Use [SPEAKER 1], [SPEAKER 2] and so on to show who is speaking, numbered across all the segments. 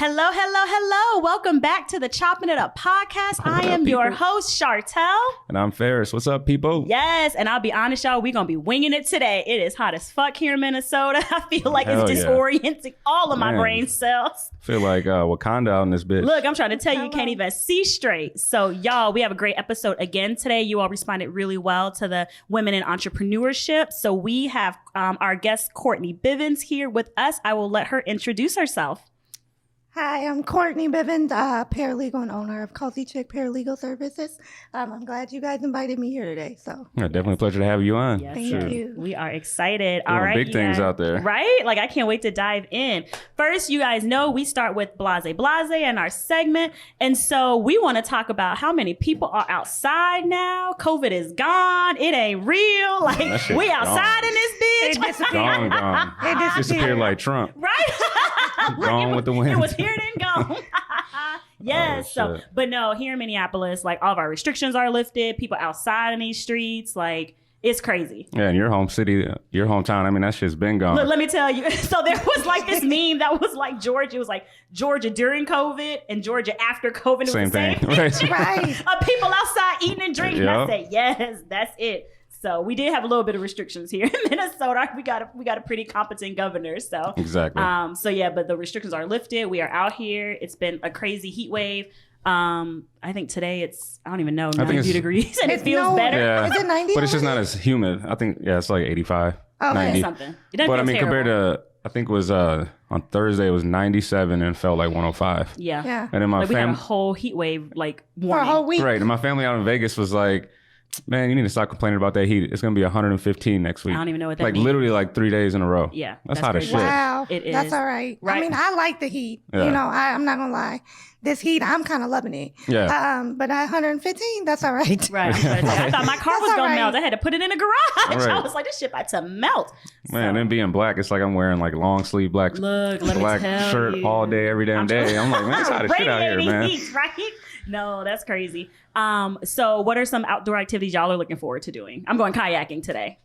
[SPEAKER 1] Hello, hello, hello. Welcome back to the Chopping It Up podcast. I am your host, Chartel.
[SPEAKER 2] And I'm Ferris. What's up, people?
[SPEAKER 1] Yes, and I'll be honest, y'all, we're going to be winging it today. It is hot as fuck here in Minnesota. I feel like it's disorienting all of my brain cells.
[SPEAKER 2] I feel like Wakanda out in this bitch.
[SPEAKER 1] Look, I'm trying to tell you, you can't even see straight. So, y'all, we have a great episode again today. You all responded really well to the women in entrepreneurship. So we have our guest, Cortney Bivens, here with us. I will let her introduce herself.
[SPEAKER 3] Hi, I'm Cortney Bivens, paralegal and owner of Cozy Chick Paralegal Services. I'm glad you guys invited me here today. So
[SPEAKER 2] yeah, definitely a pleasure to have you on.
[SPEAKER 1] Yes,
[SPEAKER 3] Thank you.
[SPEAKER 1] We are excited.
[SPEAKER 2] All right, big things out there,
[SPEAKER 1] right? Like I can't wait to dive in. First, you guys know we start with blase in our segment, and so we want to talk about how many people are outside now. COVID is gone. It ain't real. Like we outside in this bitch.
[SPEAKER 3] It disappeared.
[SPEAKER 2] Gone. It disappeared like Trump.
[SPEAKER 1] Right?
[SPEAKER 2] Gone with the wind.
[SPEAKER 1] It was here then gone. Yes.
[SPEAKER 2] Oh,
[SPEAKER 1] so, but no, here in Minneapolis, like all of our restrictions are lifted. People outside in these streets, like it's crazy.
[SPEAKER 2] Yeah, in your home city, your hometown. I mean, that shit's been gone.
[SPEAKER 1] Look, let me tell you. So there was like this meme that was like Georgia. It was like Georgia during COVID and Georgia after COVID. It was
[SPEAKER 2] Same
[SPEAKER 1] the same
[SPEAKER 2] thing.
[SPEAKER 3] Right.
[SPEAKER 1] Of people outside eating and drinking.
[SPEAKER 2] Yep.
[SPEAKER 1] I said, yes, that's it. So we did have a little bit of restrictions here in Minnesota. We got a pretty competent governor. So
[SPEAKER 2] exactly.
[SPEAKER 1] So yeah, but the restrictions are lifted. We are out here. It's been a crazy heat wave. I think today it's I don't even know 90 degrees and it feels better.
[SPEAKER 2] Yeah,
[SPEAKER 3] Is it 90?
[SPEAKER 2] but it's just not as humid. I think it's like 85,
[SPEAKER 3] Okay.
[SPEAKER 2] 90.
[SPEAKER 1] Something. It doesn't
[SPEAKER 2] But
[SPEAKER 1] feel
[SPEAKER 2] I mean,
[SPEAKER 1] terrible.
[SPEAKER 2] compared to I think it was on Thursday it was 97 and felt like 105.
[SPEAKER 1] Yeah.
[SPEAKER 2] And then my
[SPEAKER 1] Like we had a
[SPEAKER 2] family,
[SPEAKER 1] whole heat wave like
[SPEAKER 3] For a
[SPEAKER 1] warning.
[SPEAKER 3] whole week.
[SPEAKER 2] right? And my family out in Vegas was like, man, you need to stop complaining about that heat. It's gonna be 115 next week.
[SPEAKER 1] I don't even know what that
[SPEAKER 2] like
[SPEAKER 1] means.
[SPEAKER 2] literally like 3 days in a row.
[SPEAKER 1] Yeah,
[SPEAKER 2] that's
[SPEAKER 1] that's
[SPEAKER 2] hot as
[SPEAKER 1] crazy.
[SPEAKER 2] shit.
[SPEAKER 3] Wow.
[SPEAKER 1] It is.
[SPEAKER 3] That's all right.
[SPEAKER 1] Right.
[SPEAKER 3] I mean, I like the heat.
[SPEAKER 2] Yeah.
[SPEAKER 3] You know, I'm not going to lie. This heat, I'm kind of loving it.
[SPEAKER 2] Yeah.
[SPEAKER 3] But at 115, that's all right.
[SPEAKER 1] Right. I thought my car was
[SPEAKER 3] That's all
[SPEAKER 1] gonna
[SPEAKER 3] right.
[SPEAKER 1] melt. I had to put it in a garage.
[SPEAKER 2] Right.
[SPEAKER 1] I was like, this shit about to melt.
[SPEAKER 2] Man,
[SPEAKER 1] So,
[SPEAKER 2] then being black, it's like I'm wearing like long sleeve black
[SPEAKER 1] look, let
[SPEAKER 2] black
[SPEAKER 1] me tell
[SPEAKER 2] shirt
[SPEAKER 1] you.
[SPEAKER 2] all day, every damn day. I'm like, man, it's hot as shit out here,
[SPEAKER 1] Radiating
[SPEAKER 2] man.
[SPEAKER 1] heat, right? No, that's crazy. So what are some outdoor activities y'all are looking forward to doing? I'm going kayaking today.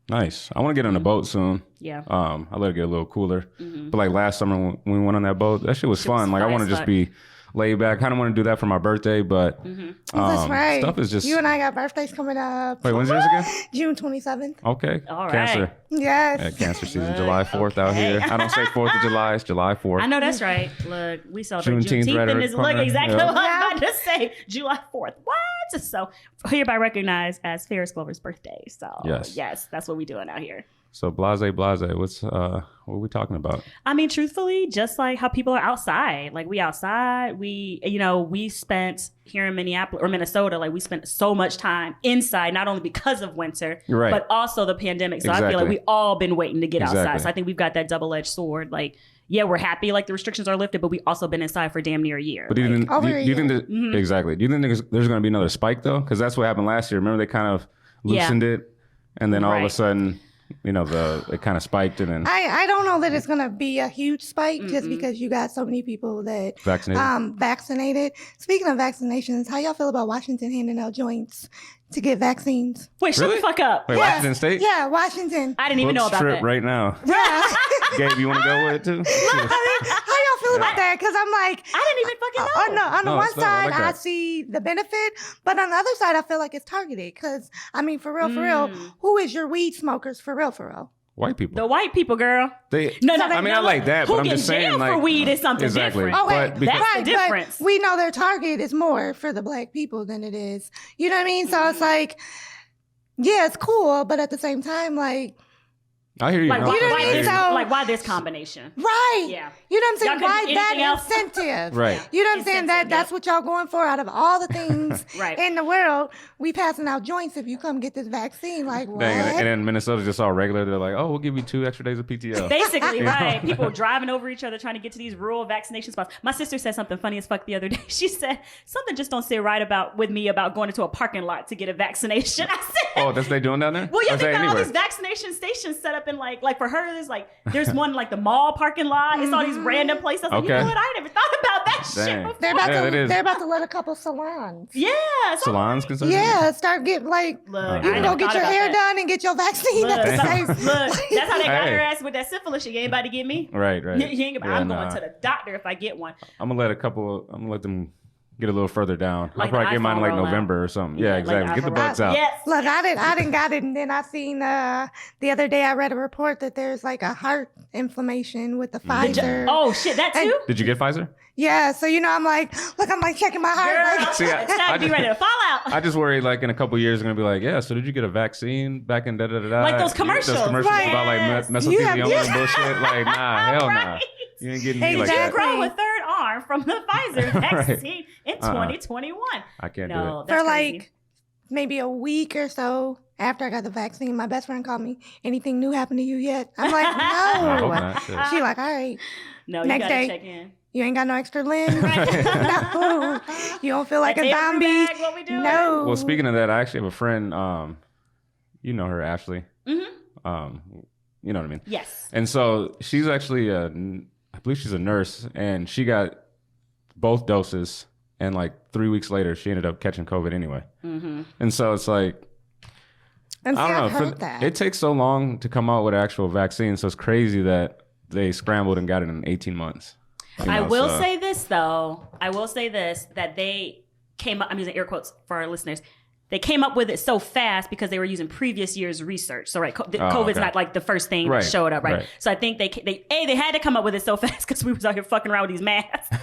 [SPEAKER 2] Nice. I want to get on a boat soon.
[SPEAKER 1] Yeah.
[SPEAKER 2] I let it get a little cooler. But like last summer when we went on that boat, that shit was fun. Like I want to just be laid back. Kind of want to do that for my birthday, but
[SPEAKER 3] That's right.
[SPEAKER 2] stuff is just.
[SPEAKER 3] You and I got birthdays coming up.
[SPEAKER 2] Wait, when's yours again?
[SPEAKER 3] June 27th.
[SPEAKER 2] Okay.
[SPEAKER 1] All right.
[SPEAKER 2] Cancer.
[SPEAKER 3] Yes.
[SPEAKER 2] Yeah, cancer season, July 4th out here. I don't say 4th of July, it's July 4th.
[SPEAKER 1] I know that's right. Look, we celebrate
[SPEAKER 2] Juneteenth
[SPEAKER 1] Juneteenth
[SPEAKER 2] right
[SPEAKER 1] in
[SPEAKER 2] around
[SPEAKER 1] this
[SPEAKER 2] the
[SPEAKER 1] look
[SPEAKER 2] corner.
[SPEAKER 1] exactly
[SPEAKER 2] Yeah.
[SPEAKER 1] what I was about to say. July 4th. What? So hereby recognized as Ferris Glover's birthday. So yes, that's what we're doing out here.
[SPEAKER 2] So blase, what are we talking about?
[SPEAKER 1] I mean, truthfully, just like how people are outside. Like we outside, we spent here in Minneapolis or Minnesota, like we spent so much time inside, not only because of winter,
[SPEAKER 2] Right.
[SPEAKER 1] but also the pandemic. So I feel like
[SPEAKER 2] Exactly.
[SPEAKER 1] we all been waiting to get outside.
[SPEAKER 2] Exactly.
[SPEAKER 1] So I think we've got that double-edged sword. Like, yeah, we're happy like the restrictions are lifted, but we also been inside for damn near a year.
[SPEAKER 2] But do you think,
[SPEAKER 3] over
[SPEAKER 2] do you think that, exactly? Do you think there's going to be another spike though? Because that's what happened last year. Remember they kind of loosened it, and then all of a
[SPEAKER 1] Right.
[SPEAKER 2] sudden, it kind of spiked, and then
[SPEAKER 3] I don't know that it's going to be a huge spike just because you got so many people that
[SPEAKER 2] vaccinated.
[SPEAKER 3] Speaking of vaccinations, how y'all feel about Washington handing out joints to get vaccines?
[SPEAKER 1] Wait, shut the fuck up.
[SPEAKER 2] Wait, Washington State?
[SPEAKER 3] Yeah, Washington.
[SPEAKER 1] I didn't even know about
[SPEAKER 2] trip
[SPEAKER 1] that.
[SPEAKER 2] right now.
[SPEAKER 3] Yeah.
[SPEAKER 2] Gabe, you want to go with it too?
[SPEAKER 3] How y'all feel about that? Because I'm like,
[SPEAKER 1] I didn't even fucking know.
[SPEAKER 3] on the
[SPEAKER 2] No,
[SPEAKER 3] one
[SPEAKER 2] it's not. I
[SPEAKER 3] side,
[SPEAKER 2] like
[SPEAKER 3] I
[SPEAKER 2] that.
[SPEAKER 3] see the benefit, but on the other side, I feel like it's targeted. Because, I mean, for real, who is your weed smokers for real?
[SPEAKER 2] White people.
[SPEAKER 1] The white people, girl.
[SPEAKER 2] They,
[SPEAKER 1] No,
[SPEAKER 2] I mean, I like that,
[SPEAKER 1] Who
[SPEAKER 2] but I'm
[SPEAKER 1] get
[SPEAKER 2] just saying,
[SPEAKER 1] jailed
[SPEAKER 2] like,
[SPEAKER 1] for weed is something
[SPEAKER 2] exactly.
[SPEAKER 1] different.
[SPEAKER 3] Oh, wait,
[SPEAKER 2] But because-
[SPEAKER 1] That's the difference.
[SPEAKER 3] But we know their target is more for the black people than it is. You know what I mean? So it's like, yeah, it's cool, but at the same time, like,
[SPEAKER 2] I hear you.
[SPEAKER 1] Like,
[SPEAKER 2] No,
[SPEAKER 3] You know what I
[SPEAKER 1] why
[SPEAKER 3] mean?
[SPEAKER 1] this,
[SPEAKER 3] So-
[SPEAKER 1] like, why this combination?
[SPEAKER 3] right.
[SPEAKER 1] Yeah.
[SPEAKER 3] You know what I'm saying?
[SPEAKER 1] Y'all
[SPEAKER 3] Why
[SPEAKER 1] couldn't do
[SPEAKER 3] that
[SPEAKER 1] anything else?
[SPEAKER 3] incentive?
[SPEAKER 2] Right.
[SPEAKER 3] You know what I'm saying?
[SPEAKER 1] Incentive,
[SPEAKER 3] That's what y'all going for out of all the things
[SPEAKER 1] Right.
[SPEAKER 3] in the world. We passing out joints if you come get this vaccine. Like, what?
[SPEAKER 2] Dang, and then Minnesota's just all regular. They're like, oh, we'll give you 2 extra days of PTO.
[SPEAKER 1] Basically,
[SPEAKER 2] You know?
[SPEAKER 1] right. People driving over each other trying to get to these rural vaccination spots. My sister said something funny as fuck the other day. She said, something just don't sit right with me about going into a parking lot to get a vaccination. I said,
[SPEAKER 2] Oh, that's what they doing down there?
[SPEAKER 1] well, yeah,
[SPEAKER 2] Or
[SPEAKER 1] they
[SPEAKER 2] say
[SPEAKER 1] got all
[SPEAKER 2] anywhere?
[SPEAKER 1] these vaccination stations set up in like for her, there's one like the mall parking lot. It's all these random places. I was like, you
[SPEAKER 2] Okay.
[SPEAKER 1] know what? I never thought about that
[SPEAKER 2] Dang.
[SPEAKER 3] They're about to let a couple salons.
[SPEAKER 1] Yeah.
[SPEAKER 2] Salons considered?
[SPEAKER 3] Yeah, start getting like
[SPEAKER 1] Look,
[SPEAKER 3] you can go get your hair done and get your vaccine at the same.
[SPEAKER 1] Look, that's how they got her ass with that syphilis shit. You ain't about to get me.
[SPEAKER 2] Right.
[SPEAKER 1] You ain't, I'm going to the doctor if I get one.
[SPEAKER 2] I'm gonna let them get a little further down.
[SPEAKER 1] Like
[SPEAKER 2] I'll probably get mine in like
[SPEAKER 1] iPhone
[SPEAKER 2] November or something. Yeah, exactly.
[SPEAKER 1] Like
[SPEAKER 2] Get the bugs out.
[SPEAKER 1] Yes.
[SPEAKER 3] Look, I didn't got it, and then I seen the other day I read a report that there's like a heart inflammation with the Pfizer.
[SPEAKER 1] Oh shit, that too?
[SPEAKER 2] Did you get Pfizer?
[SPEAKER 3] Yeah, so I'm like checking my heart.
[SPEAKER 1] Girl,
[SPEAKER 3] Like,
[SPEAKER 2] See,
[SPEAKER 1] it's time to be ready to fall out.
[SPEAKER 2] I just worry like in a couple of years they're gonna be like, yeah. So did you get a vaccine back in da da da da?
[SPEAKER 1] Like those commercials.
[SPEAKER 2] Those commercials
[SPEAKER 3] Right.
[SPEAKER 2] about like
[SPEAKER 1] Yes.
[SPEAKER 2] mesothelioma and bullshit. Like nah, hell nah.
[SPEAKER 1] Right.
[SPEAKER 2] You ain't getting me like
[SPEAKER 3] Exactly.
[SPEAKER 2] that.
[SPEAKER 1] Grow a third arm from the Pfizer vaccine in 2021.
[SPEAKER 2] I can't do
[SPEAKER 1] No,
[SPEAKER 2] it.
[SPEAKER 1] that's
[SPEAKER 3] for
[SPEAKER 1] crazy.
[SPEAKER 3] like maybe a week or so after I got the vaccine, my best friend called me. Anything new happened to you yet? I'm like,
[SPEAKER 2] I hope
[SPEAKER 3] no.
[SPEAKER 2] not. Shit.
[SPEAKER 3] She like, all right,
[SPEAKER 1] No, you
[SPEAKER 3] next
[SPEAKER 1] gotta
[SPEAKER 3] day.
[SPEAKER 1] check in.
[SPEAKER 3] you ain't got no extra limbs.
[SPEAKER 1] Right.
[SPEAKER 3] No, you don't feel like a
[SPEAKER 1] Taylor
[SPEAKER 3] zombie.
[SPEAKER 1] Bag, what we doing?
[SPEAKER 3] No.
[SPEAKER 2] Well, speaking of that, I actually have a friend. You know her, Ashley.
[SPEAKER 1] Mm-hmm.
[SPEAKER 2] You know what I mean.
[SPEAKER 1] Yes.
[SPEAKER 2] And so she's actually I believe she's a nurse, and she got both doses, and like 3 weeks later, she ended up catching COVID anyway.
[SPEAKER 1] Mm-hmm.
[SPEAKER 2] And so it's like,
[SPEAKER 3] And see,
[SPEAKER 2] I don't
[SPEAKER 3] I've
[SPEAKER 2] know.
[SPEAKER 3] heard that.
[SPEAKER 2] It takes so long to come out with an actual vaccine, so it's crazy that they scrambled and got it in 18 months.
[SPEAKER 1] I will say this though. That they came up. I'm using air quotes for our listeners. They came up with it so fast because they were using previous year's research. So COVID's not like the first thing that showed up, right? So I think they had to come up with it so fast because we was out here fucking around with these masks,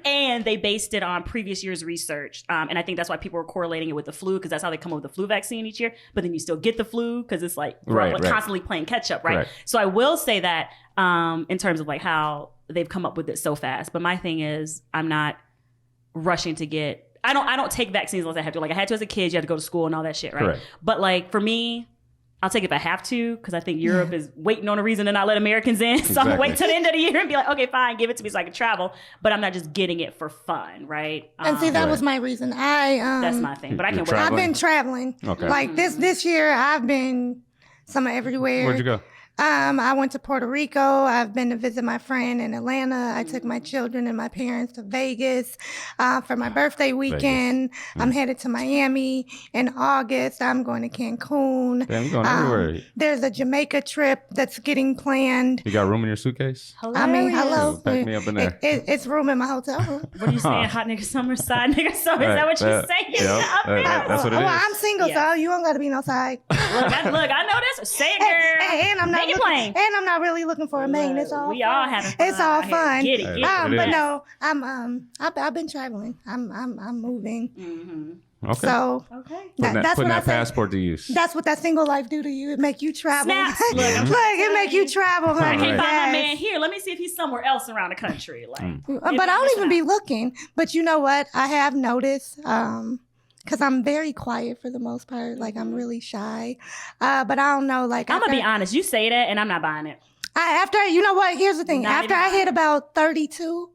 [SPEAKER 1] and they based it on previous year's research. And I think that's why people were correlating it with the flu, because that's how they come up with the flu vaccine each year. But then you still get the flu because it's like we're constantly playing catch up, right? So I will say that in terms of like how they've come up with it so fast. But my thing is, I'm not rushing to get. I don't take vaccines unless I have to. Like I had to as a kid, you had to go to school and all that shit, right?
[SPEAKER 2] Correct.
[SPEAKER 1] But like for me, I'll take it if I have to, because I think Europe is waiting on a reason to not let Americans in. So I'm gonna wait till the end of the year and be like, okay, fine, give it to me so I can travel. But I'm not just getting it for fun, right?
[SPEAKER 3] And see, that was my reason.
[SPEAKER 1] That's my thing. But I can wait.
[SPEAKER 3] I've been traveling.
[SPEAKER 2] Okay.
[SPEAKER 3] Like this year, I've been somewhere everywhere.
[SPEAKER 2] Where'd you go?
[SPEAKER 3] I went to Puerto Rico. I've been to visit my friend in Atlanta. I took my children and my parents to Vegas for my birthday weekend. I'm headed to Miami in August. I'm going to Cancun.
[SPEAKER 2] Damn, you going everywhere.
[SPEAKER 3] There's a Jamaica trip that's getting planned.
[SPEAKER 2] You got room in your suitcase?
[SPEAKER 3] I mean, hello.
[SPEAKER 2] Pack me up in there.
[SPEAKER 3] It's room in my hotel room.
[SPEAKER 1] What are you saying? Hot nigga summer, side nigga summer? Is that what you're saying?
[SPEAKER 2] Yep, that's what it is.
[SPEAKER 3] I'm single, so you don't got to be no side.
[SPEAKER 1] Look, I know this. Say it, girl.
[SPEAKER 3] And I'm not really looking for a main. It's all
[SPEAKER 1] we
[SPEAKER 3] fun.
[SPEAKER 1] all having fun.
[SPEAKER 3] It's all fun.
[SPEAKER 1] Get it.
[SPEAKER 3] But no, I've been traveling. I'm moving.
[SPEAKER 1] Mm-hmm.
[SPEAKER 2] Okay.
[SPEAKER 3] So
[SPEAKER 2] Putting that passport to use.
[SPEAKER 3] That's what that single life do to you. It make you travel.
[SPEAKER 1] Snaps.
[SPEAKER 3] Look, it make you travel.
[SPEAKER 1] I
[SPEAKER 3] Like,
[SPEAKER 1] can't find my man here. Let me see if he's somewhere else around the country. Like,
[SPEAKER 3] But I don't even be looking. But you know what? I have noticed. Because I'm very quiet for the most part. Like, I'm really shy. But I don't know. Like,
[SPEAKER 1] I'm going to be honest. You say that, and I'm not buying it.
[SPEAKER 3] You know what? Here's the thing.
[SPEAKER 1] Not
[SPEAKER 3] After I hit about 32,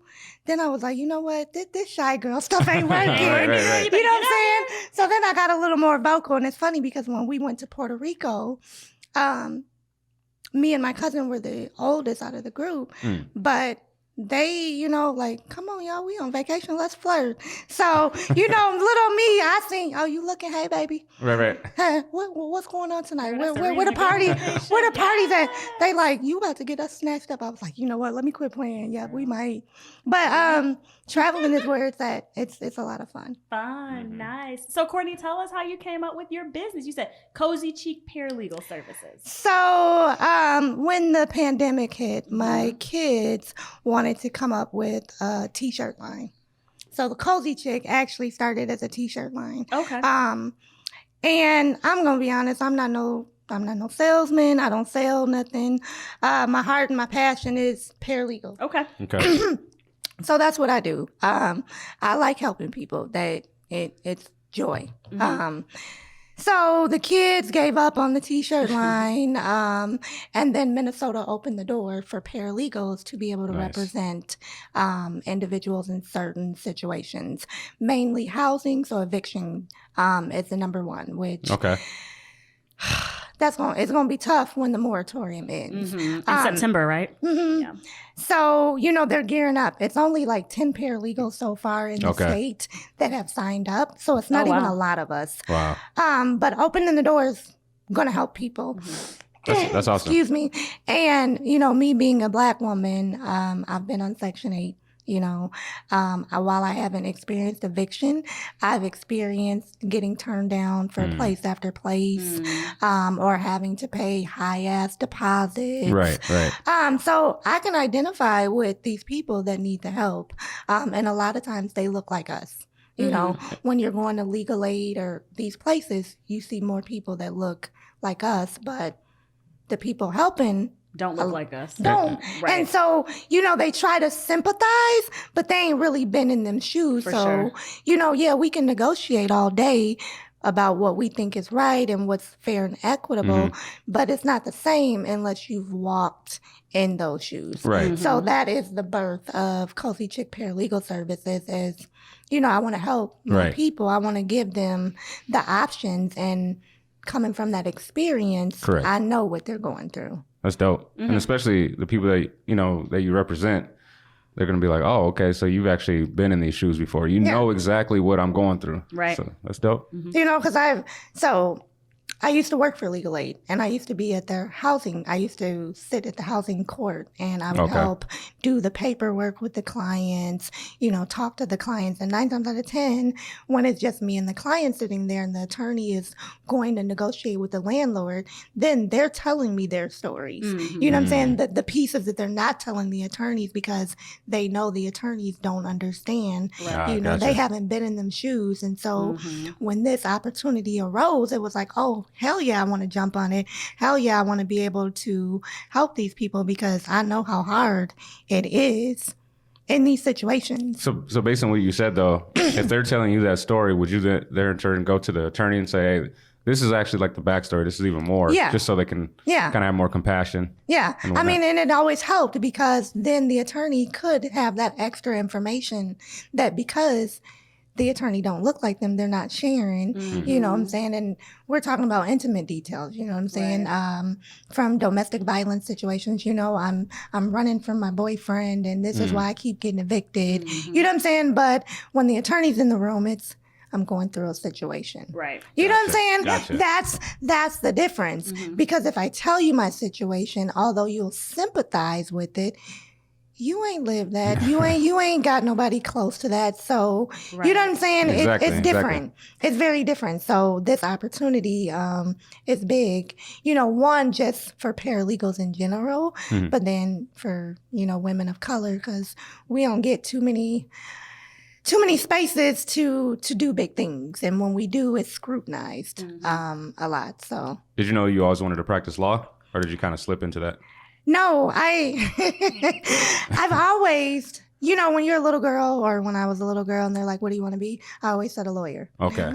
[SPEAKER 3] then I was like, you know what? This shy girl stuff ain't working.
[SPEAKER 2] Right.
[SPEAKER 3] You know what I'm saying? So then I got a little more vocal. And it's funny because when we went to Puerto Rico, me and my cousin were the oldest out of the group. But they, like, come on, y'all, we on vacation, let's flirt. So, little me, I seen, oh, you looking, hey, baby.
[SPEAKER 2] Right.
[SPEAKER 3] Hey, what's going on tonight?
[SPEAKER 1] Girl,
[SPEAKER 3] Where the party? Where the party's at? They like, you about to get us snatched up. I was like, you know what? Let me quit playing. Yeah, we might. But traveling is where it's at. It's a lot of fun.
[SPEAKER 1] Fun, nice. So, Cortney, tell us how you came up with your business. You said Cozy Cheek Paralegal Services.
[SPEAKER 3] So, when the pandemic hit, my kids wanted to come up with a t-shirt line. So the Cozy Chick actually started as a t-shirt line.
[SPEAKER 1] Okay.
[SPEAKER 3] And I'm gonna be honest, I'm not no salesman. I don't sell nothing. My heart and my passion is paralegal.
[SPEAKER 1] Okay.
[SPEAKER 3] So that's what I do. I like helping people. It's joy. So the kids gave up on the t-shirt line, and then Minnesota opened the door for paralegals to be able to represent individuals in certain situations, mainly housing. So eviction is the number one, which it's gonna be tough when the moratorium ends.
[SPEAKER 1] In September, right? Yeah.
[SPEAKER 3] So, they're gearing up. It's only like 10 paralegals so far in the state that have signed up. So it's not even a lot of us.
[SPEAKER 2] Wow.
[SPEAKER 3] But opening the door is going to help people.
[SPEAKER 2] That's awesome.
[SPEAKER 3] Excuse me. And, me being a Black woman, I've been on Section 8. While I haven't experienced eviction, I've experienced getting turned down for place after place, or having to pay high-ass deposits.
[SPEAKER 2] Right.
[SPEAKER 3] So I can identify with these people that need the help. And a lot of times they look like us. When you're going to legal aid or these places, you see more people that look like us, but the people helping
[SPEAKER 1] don't look like us.
[SPEAKER 3] Don't. Right. And so, they try to sympathize, but they ain't really been in them shoes. So, we can negotiate all day about what we think is right and what's fair and equitable, but it's not the same unless you've walked in those shoes.
[SPEAKER 2] Right.
[SPEAKER 3] So that is the birth of Cozy Chick Paralegal Services is, I want to help more people. I want to give them the options, and coming from that experience, I know what they're going through.
[SPEAKER 2] That's dope. And especially the people that, that you represent, they're going to be like, oh, okay, so you've actually been in these shoes before. You know exactly what I'm going through.
[SPEAKER 1] Right.
[SPEAKER 2] So that's dope.
[SPEAKER 3] Because I used to work for legal aid, and I used to be at their housing. I used to sit at the housing court, and I would help do the paperwork with the clients, talk to the clients. And 9 times out of 10, when it's just me and the client sitting there and the attorney is going to negotiate with the landlord, then they're telling me their stories. You know what I'm saying? The pieces that they're not telling the attorneys because they know the attorneys don't understand.
[SPEAKER 2] Gotcha.
[SPEAKER 3] They haven't been in them shoes. And so when this opportunity arose, it was like, oh, hell yeah, I want to jump on it. Hell yeah, I want to be able to help these people because I know how hard it is in these situations.
[SPEAKER 2] So based on what you said, though, if they're telling you that story, would you then in turn go to the attorney and say, hey, this is actually like the backstory. This is even more. Just so they can kind of have more compassion.
[SPEAKER 3] Yeah. I mean, and it always helped because then the attorney could have that extra information that because the attorney don't look like them, they're not sharing, you know what I'm saying? And we're talking about intimate details, you know what I'm saying? From domestic violence situations, I'm running from my boyfriend and this is why I keep getting evicted, you know what I'm saying? But when the attorney's in the room, I'm going through a situation.
[SPEAKER 1] Right.
[SPEAKER 3] You know what I'm saying?
[SPEAKER 2] Gotcha.
[SPEAKER 3] That's the difference. Because if I tell you my situation, although you'll sympathize with it, you ain't lived that. You ain't got nobody close to that. So, you know what I'm saying? It's different. It's very different. So this opportunity is big, one, just for paralegals in general, but then for, women of color, because we don't get too many spaces to do big things. And when we do, it's scrutinized a lot. So
[SPEAKER 2] did you know you always wanted to practice law, or did you kind of slip into that?
[SPEAKER 3] No, I've always, when you're a little girl or when I was a little girl and they're like, what do you want to be? I always said a lawyer.
[SPEAKER 2] Okay.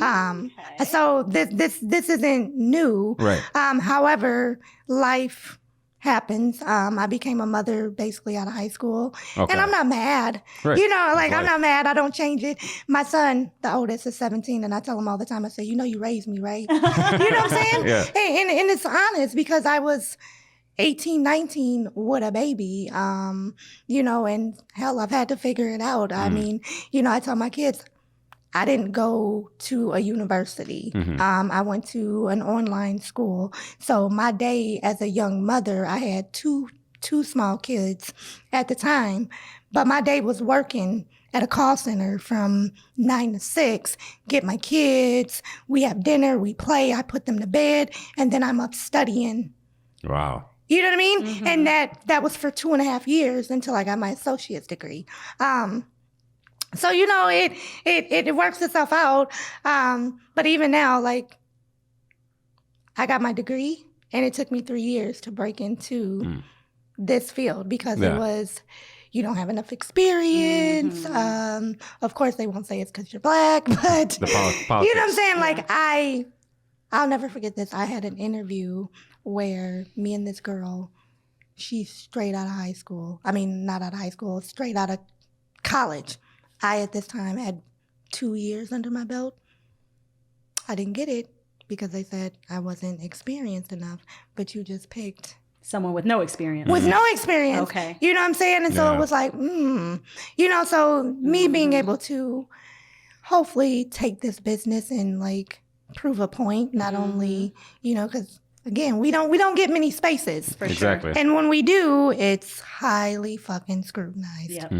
[SPEAKER 3] So this isn't new.
[SPEAKER 2] Right.
[SPEAKER 3] However, life happens. I became a mother basically out of high school and I'm not mad.
[SPEAKER 2] Right.
[SPEAKER 3] I'm not mad. I don't change it. My son, the oldest, is 17 and I tell him all the time, I say, you raised me, right? You know what I'm saying?
[SPEAKER 2] Yeah.
[SPEAKER 3] And it's honest because I was 18, 19 with a baby, and hell, I've had to figure it out. I mean, I tell my kids, I didn't go to a university. I went to an online school. So my day as a young mother, I had two small kids at the time, but my day was working at a call center from 9 to 6, get my kids, we have dinner, we play, I put them to bed, and then I'm up studying.
[SPEAKER 2] Wow.
[SPEAKER 3] You know what I mean? And that was for 2.5 years until I got my associate's degree. So, it works itself out. But even now, I got my degree and it took me 3 years to break into this field because it was, you don't have enough experience. Of course, they won't say it's because you're Black, but
[SPEAKER 2] the politics.
[SPEAKER 3] You know what I'm saying? I'll never forget this. I had an interview where me and this girl, she's straight out of high school. I mean, not out of high school, straight out of college. I, at this time, had 2 years under my belt. I didn't get it, because they said I wasn't experienced enough, but you just picked
[SPEAKER 1] someone with no experience.
[SPEAKER 3] With no experience.
[SPEAKER 1] Okay.
[SPEAKER 3] You know what I'm saying? And so it was like, so me being able to hopefully take this business and like prove a point, not only, because again, we don't get many spaces.
[SPEAKER 1] For
[SPEAKER 2] exactly.
[SPEAKER 1] Sure.
[SPEAKER 3] And when we do, it's highly fucking scrutinized.
[SPEAKER 1] Yep.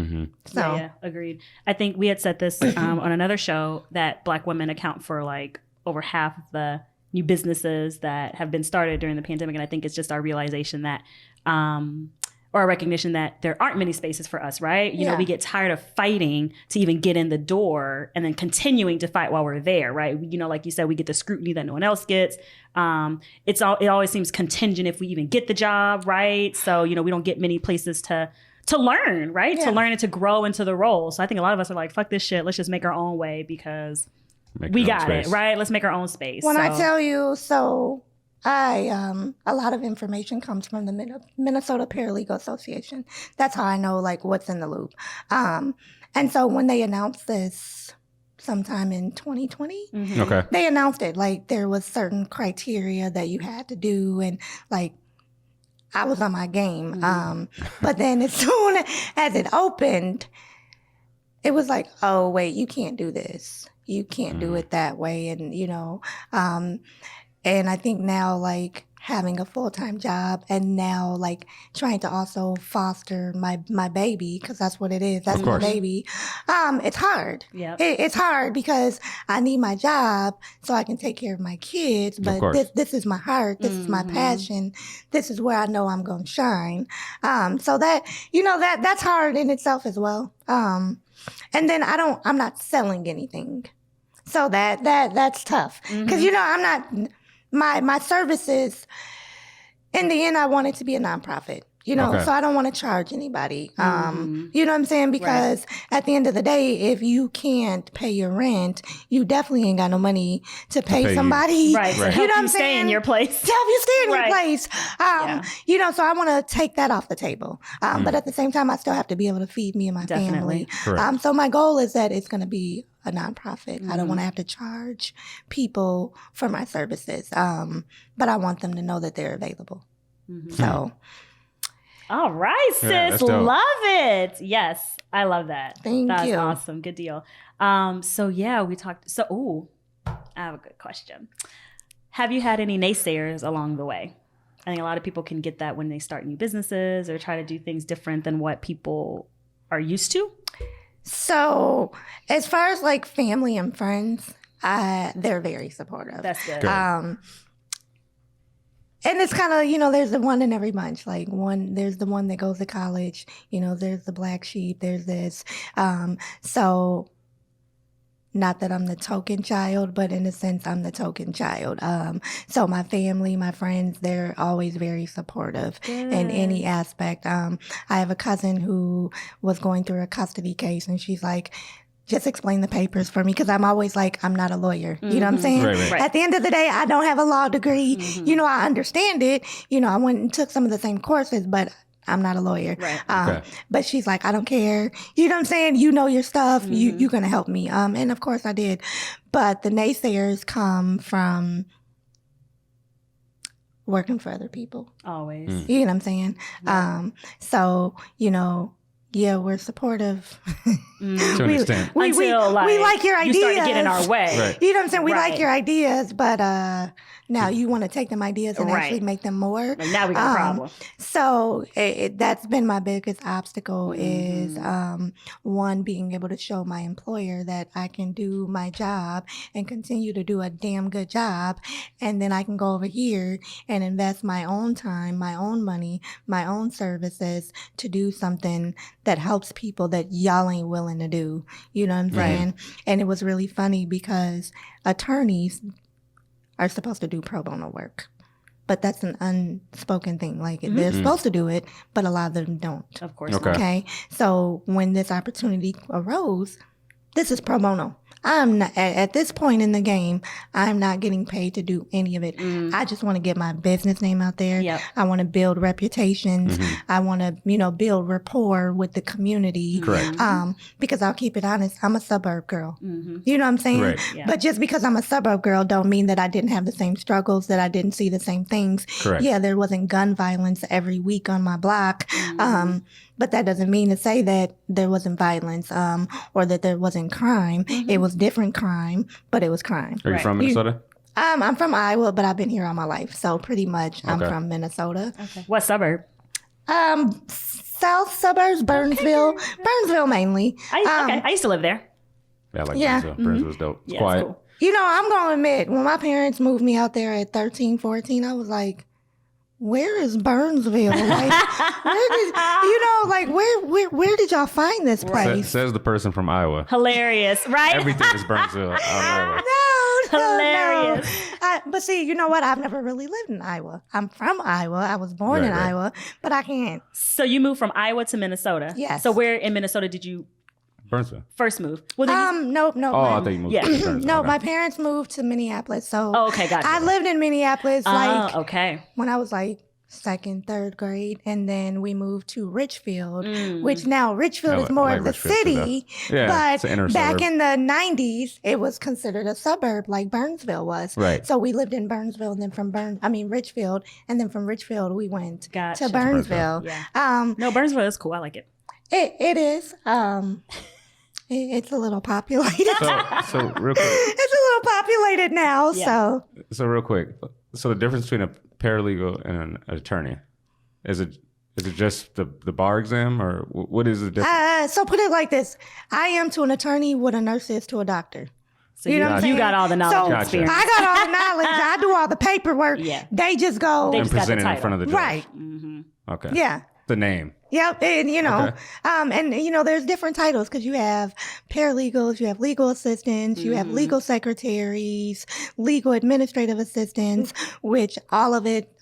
[SPEAKER 3] So
[SPEAKER 1] yeah, agreed. I think we had said this on another show that Black women account for like over half of the new businesses that have been started during the pandemic. And I think it's just our realization that, or a recognition that there aren't many spaces for us, right? You know, we get tired of fighting to even get in the door and then continuing to fight while we're there, right? You know, like you said, we get the scrutiny that no one else gets. It always seems contingent if we even get the job, right? So, we don't get many places to learn, right? Yeah. To learn and to grow into the role. So I think a lot of us are like, fuck this shit. Let's just make our own way because we got it, right? Let's make our own space.
[SPEAKER 3] When I tell you, a lot of information comes from the Minnesota Paralegal Association. That's how I know like what's in the loop. And so when they announced this sometime in 2020,
[SPEAKER 2] okay,
[SPEAKER 3] they announced it like there was certain criteria that you had to do, and like I was on my game. But then as soon as it opened, it was like, oh wait, you can't do this. You can't do it that way. And, and I think now like having a full-time job and now like trying to also foster my baby, because that's what it is. That's my baby. It's hard.
[SPEAKER 1] Yeah.
[SPEAKER 3] It's hard because I need my job so I can take care of my kids. But this is my heart. This is my passion. This is where I know I'm going to shine. So that, that's hard in itself as well. And then I'm not selling anything. So that's tough. Because, I'm not, my services, in the end, I want it to be a nonprofit, so I don't want to charge anybody. You know what I'm saying? Because at the end of the day, if you can't pay your rent, you definitely ain't got no money to pay somebody.
[SPEAKER 1] Right.
[SPEAKER 3] You know what I'm saying?
[SPEAKER 1] Stay in your place.
[SPEAKER 3] To help you stay in your place. So I want to take that off the table. But at the same time, I still have to be able to feed me and my family. So my goal is that it's going to be a nonprofit. I don't want to have to charge people for my services. But I want them to know that they're available. So.
[SPEAKER 1] All right, sis. Love it. Yes, I love that.
[SPEAKER 3] Thank you.
[SPEAKER 1] That's awesome. Good deal. We talked. I have a good question. Have you had any naysayers along the way? I think a lot of people can get that when they start new businesses or try to do things different than what people are used to. So as far as like family and friends, they're very supportive. That's good.
[SPEAKER 3] And it's kind of, there's the one in every bunch. Like there's the one that goes to college, there's the black sheep, there's this. So not that I'm the token child, but in a sense, I'm the token child. So my family, my friends, they're always very supportive in any aspect. I have a cousin who was going through a custody case, and she's like, just explain the papers for me, because I'm always like, I'm not a lawyer. You know what I'm saying? Right. At the end of the day, I don't have a law degree. I understand it. I went and took some of the same courses, but I'm not a lawyer. Right. But she's like, I don't care. You know what I'm saying? You know your stuff. You're going to help me. And of course I did. But the naysayers come from working for other people.
[SPEAKER 1] Always.
[SPEAKER 3] You know what I'm saying? So, yeah, we're supportive.
[SPEAKER 2] To an extent.
[SPEAKER 3] We like your ideas.
[SPEAKER 1] You start to get in our way.
[SPEAKER 2] Right.
[SPEAKER 3] You know what I'm saying? We like your ideas, but now you want to take them ideas and actually make them more.
[SPEAKER 1] Like now we got a problem.
[SPEAKER 3] So that's been my biggest obstacle is one, being able to show my employer that I can do my job and continue to do a damn good job. And then I can go over here and invest my own time, my own money, my own services to do something that helps people that y'all ain't willing to do. You know what I'm saying? And it was really funny because attorneys are supposed to do pro bono work. But that's an unspoken thing. Like they're supposed to do it, but a lot of them don't.
[SPEAKER 1] Of course.
[SPEAKER 3] Okay. So when this opportunity arose, this is pro bono. I'm not, at this point in the game, I'm not getting paid to do any of it. I just want to get my business name out there.
[SPEAKER 1] Yep.
[SPEAKER 3] I want to build reputations. I want to, build rapport with the community.
[SPEAKER 2] Correct.
[SPEAKER 3] Because I'll keep it honest, I'm a suburb girl. You know what I'm saying?
[SPEAKER 2] Right.
[SPEAKER 1] Yeah.
[SPEAKER 3] But just because I'm a suburb girl don't mean that I didn't have the same struggles, that I didn't see the same things.
[SPEAKER 2] Correct.
[SPEAKER 3] Yeah, there wasn't gun violence every week on my block. But that doesn't mean to say that there wasn't violence, or that there wasn't crime. It was different crime, but it was crime.
[SPEAKER 2] Are you from Minnesota?
[SPEAKER 3] I'm from Iowa, but I've been here all my life. So pretty much I'm from Minnesota.
[SPEAKER 1] Okay. What suburb?
[SPEAKER 3] South suburbs, Burnsville. Burnsville mainly.
[SPEAKER 1] I used to live there.
[SPEAKER 2] Yeah, I like Burnsville. Burnsville's dope. It's quiet.
[SPEAKER 1] Cool.
[SPEAKER 3] I'm going to admit, when my parents moved me out there at 13, 14, I was like, where is Burnsville? Like, where did y'all find this place?
[SPEAKER 2] Says the person from Iowa.
[SPEAKER 1] Hilarious, right?
[SPEAKER 2] Everything is Burnsville.
[SPEAKER 3] No.
[SPEAKER 1] Hilarious.
[SPEAKER 3] But see, you know what? I've never really lived in Iowa. I'm from Iowa. I was born in Iowa, but I can't.
[SPEAKER 1] So you moved from Iowa to Minnesota?
[SPEAKER 3] Yes.
[SPEAKER 1] So where in Minnesota did you
[SPEAKER 2] Burnsville.
[SPEAKER 1] first move? Well, then
[SPEAKER 3] Nope.
[SPEAKER 2] Oh, I thought you moved to Burnsville.
[SPEAKER 3] No,
[SPEAKER 2] Okay.
[SPEAKER 3] my parents moved to Minneapolis. So
[SPEAKER 1] okay, gotcha.
[SPEAKER 3] I lived in Minneapolis
[SPEAKER 1] okay.
[SPEAKER 3] when I was like second, third grade, and then we moved to Richfield, which now Richfield is more of the city.
[SPEAKER 2] Yeah, it's an inner
[SPEAKER 3] but back
[SPEAKER 2] suburb.
[SPEAKER 3] in the 90s, it was considered a suburb like Burnsville was.
[SPEAKER 2] Right.
[SPEAKER 3] So we lived in Burnsville, and then from Richfield, and then from Richfield we went
[SPEAKER 1] Gotcha.
[SPEAKER 3] to Burnsville.
[SPEAKER 1] Yeah. No, Burnsville is cool. I like it.
[SPEAKER 3] It is. It's a little populated.
[SPEAKER 2] So real quick.
[SPEAKER 3] It's a little populated now.
[SPEAKER 1] Yeah.
[SPEAKER 2] So real quick. So the difference between a paralegal and an attorney, is it just the bar exam, or what is the difference?
[SPEAKER 3] So put it like this: I am to an attorney what a nurse is to a doctor.
[SPEAKER 1] So you got all the knowledge
[SPEAKER 3] So
[SPEAKER 1] and experience.
[SPEAKER 3] I got all the knowledge. I do all the paperwork.
[SPEAKER 1] Yeah.
[SPEAKER 3] They just go
[SPEAKER 1] They
[SPEAKER 2] And
[SPEAKER 1] just got the
[SPEAKER 2] present it in
[SPEAKER 1] title.
[SPEAKER 2] front of the judge.
[SPEAKER 3] right.
[SPEAKER 2] Okay.
[SPEAKER 3] Yeah.
[SPEAKER 2] The name.
[SPEAKER 3] Yep, and
[SPEAKER 2] Okay.
[SPEAKER 3] there's different titles because you have paralegals, you have legal assistants, you have legal secretaries, legal administrative assistants, which all of it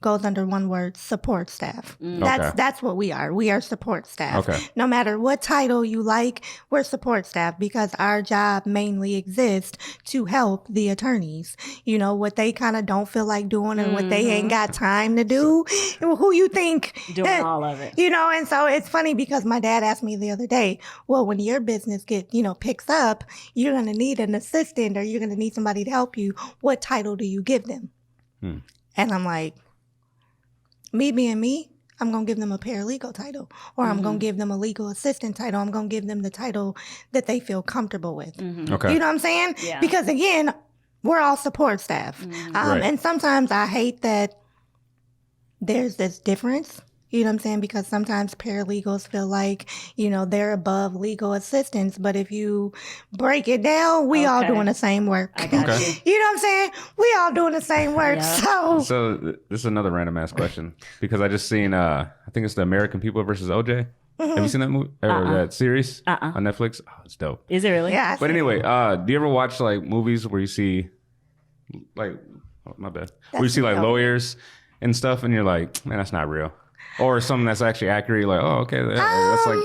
[SPEAKER 3] goes under one word: support staff. That's what we are. We are support staff.
[SPEAKER 2] Okay.
[SPEAKER 3] No matter what title you like, we're support staff because our job mainly exists to help the attorneys. What they kind of don't feel like doing or what they ain't got time to do. Who you think
[SPEAKER 1] Doing all of it.
[SPEAKER 3] and so it's funny because my dad asked me the other day, well, when your business picks up, you're going to need an assistant or you're going to need somebody to help you. What title do you give them? And I'm like, me being me, I'm going to give them a paralegal title, or I'm going to give them a legal assistant title. I'm going to give them the title that they feel comfortable with.
[SPEAKER 2] Okay.
[SPEAKER 3] You know what I'm saying?
[SPEAKER 1] Yeah.
[SPEAKER 3] Because again, we're all support staff.
[SPEAKER 2] Right.
[SPEAKER 3] And sometimes I hate that there's this difference. You know what I'm saying? Because sometimes paralegals feel like, they're above legal assistants. But if you break it down, we all doing the same work.
[SPEAKER 1] I got you.
[SPEAKER 3] You know what I'm saying? We all doing the same work.
[SPEAKER 1] Yeah.
[SPEAKER 2] So this is another random ass question because I just seen I think it's the American People versus OJ. Have you seen that movie or that series on Netflix? Oh, it's dope.
[SPEAKER 1] Is it really?
[SPEAKER 3] Yeah.
[SPEAKER 2] But anyway, do you ever watch like movies where you see like my bad. Where you see like lawyers and stuff and you're like, man, that's not real. Or something that's actually accurate, you're like, oh, okay,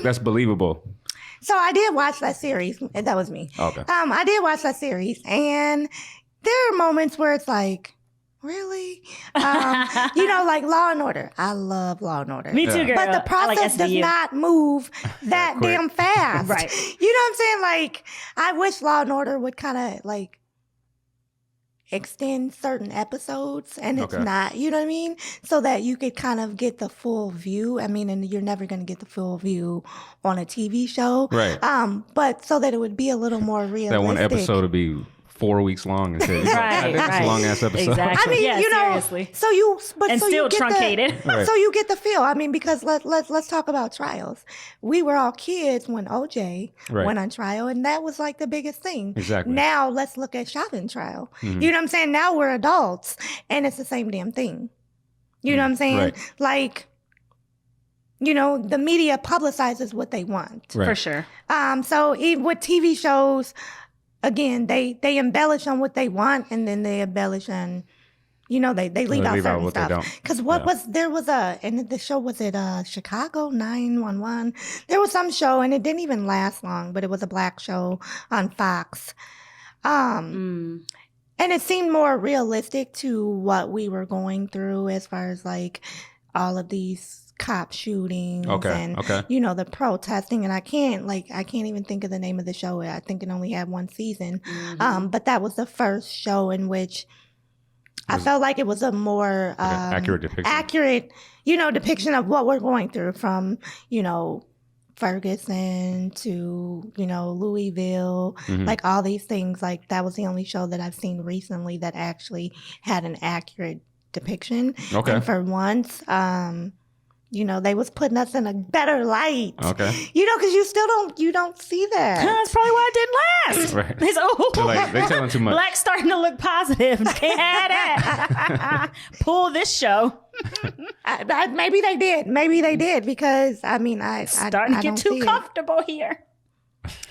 [SPEAKER 2] that's believable.
[SPEAKER 3] So I did watch that series. And that was me.
[SPEAKER 2] Okay.
[SPEAKER 3] I did watch that series, and there are moments where it's like, really? Like Law and Order. I love Law and Order.
[SPEAKER 1] Me too, girl.
[SPEAKER 3] But the process does not move that damn fast.
[SPEAKER 1] Right.
[SPEAKER 3] You know what I'm saying? Like, I wish Law and Order would kind of like extend certain episodes, and it's not, you know what I mean? So that you could kind of get the full view. I mean, and you're never going to get the full view on a TV show.
[SPEAKER 2] Right.
[SPEAKER 3] But so that it would be a little more realistic.
[SPEAKER 2] That one episode would be 4 weeks long and shit.
[SPEAKER 1] Right.
[SPEAKER 2] That's a long ass episode.
[SPEAKER 1] Exactly.
[SPEAKER 3] I mean,
[SPEAKER 1] yeah, seriously.
[SPEAKER 3] And
[SPEAKER 1] still truncated.
[SPEAKER 3] So you get the feel. I mean, because let's talk about trials. We were all kids when OJ went on trial, and that was like the biggest thing.
[SPEAKER 2] Exactly.
[SPEAKER 3] Now let's look at Chauvin trial. You know what I'm saying? Now we're adults, and it's the same damn thing. You know what I'm saying?
[SPEAKER 2] Right.
[SPEAKER 3] Like, the media publicizes what they want.
[SPEAKER 2] Right.
[SPEAKER 1] For sure.
[SPEAKER 3] So even with TV shows, again, they embellish on what they want, and then they embellish on You know, they leave out certain
[SPEAKER 2] what they
[SPEAKER 3] stuff.
[SPEAKER 2] don't.
[SPEAKER 3] Because there was and the show, was it Chicago 911? There was some show, and it didn't even last long, but it was a black show on Fox. And it seemed more realistic to what we were going through as far as like all of these cop shootings and you know, the protesting. And I can't even think of the name of the show. I think it only had one season. But that was the first show in which I felt like it was a more accurate, you know, depiction of what we're going through, from, you know, Ferguson to, you know, Louisville, like all these things. Like, that was the only show that I've seen recently that actually had an accurate depiction. And for once, you know, they was putting us in a better light. You know, because you don't see that.
[SPEAKER 1] That's probably why it didn't last.
[SPEAKER 2] Right.
[SPEAKER 1] It's
[SPEAKER 2] like, they telling too much.
[SPEAKER 1] Black's starting to look positive. Can't have that. Pull this show.
[SPEAKER 3] Maybe they did, because I mean,
[SPEAKER 1] starting to get too comfortable here.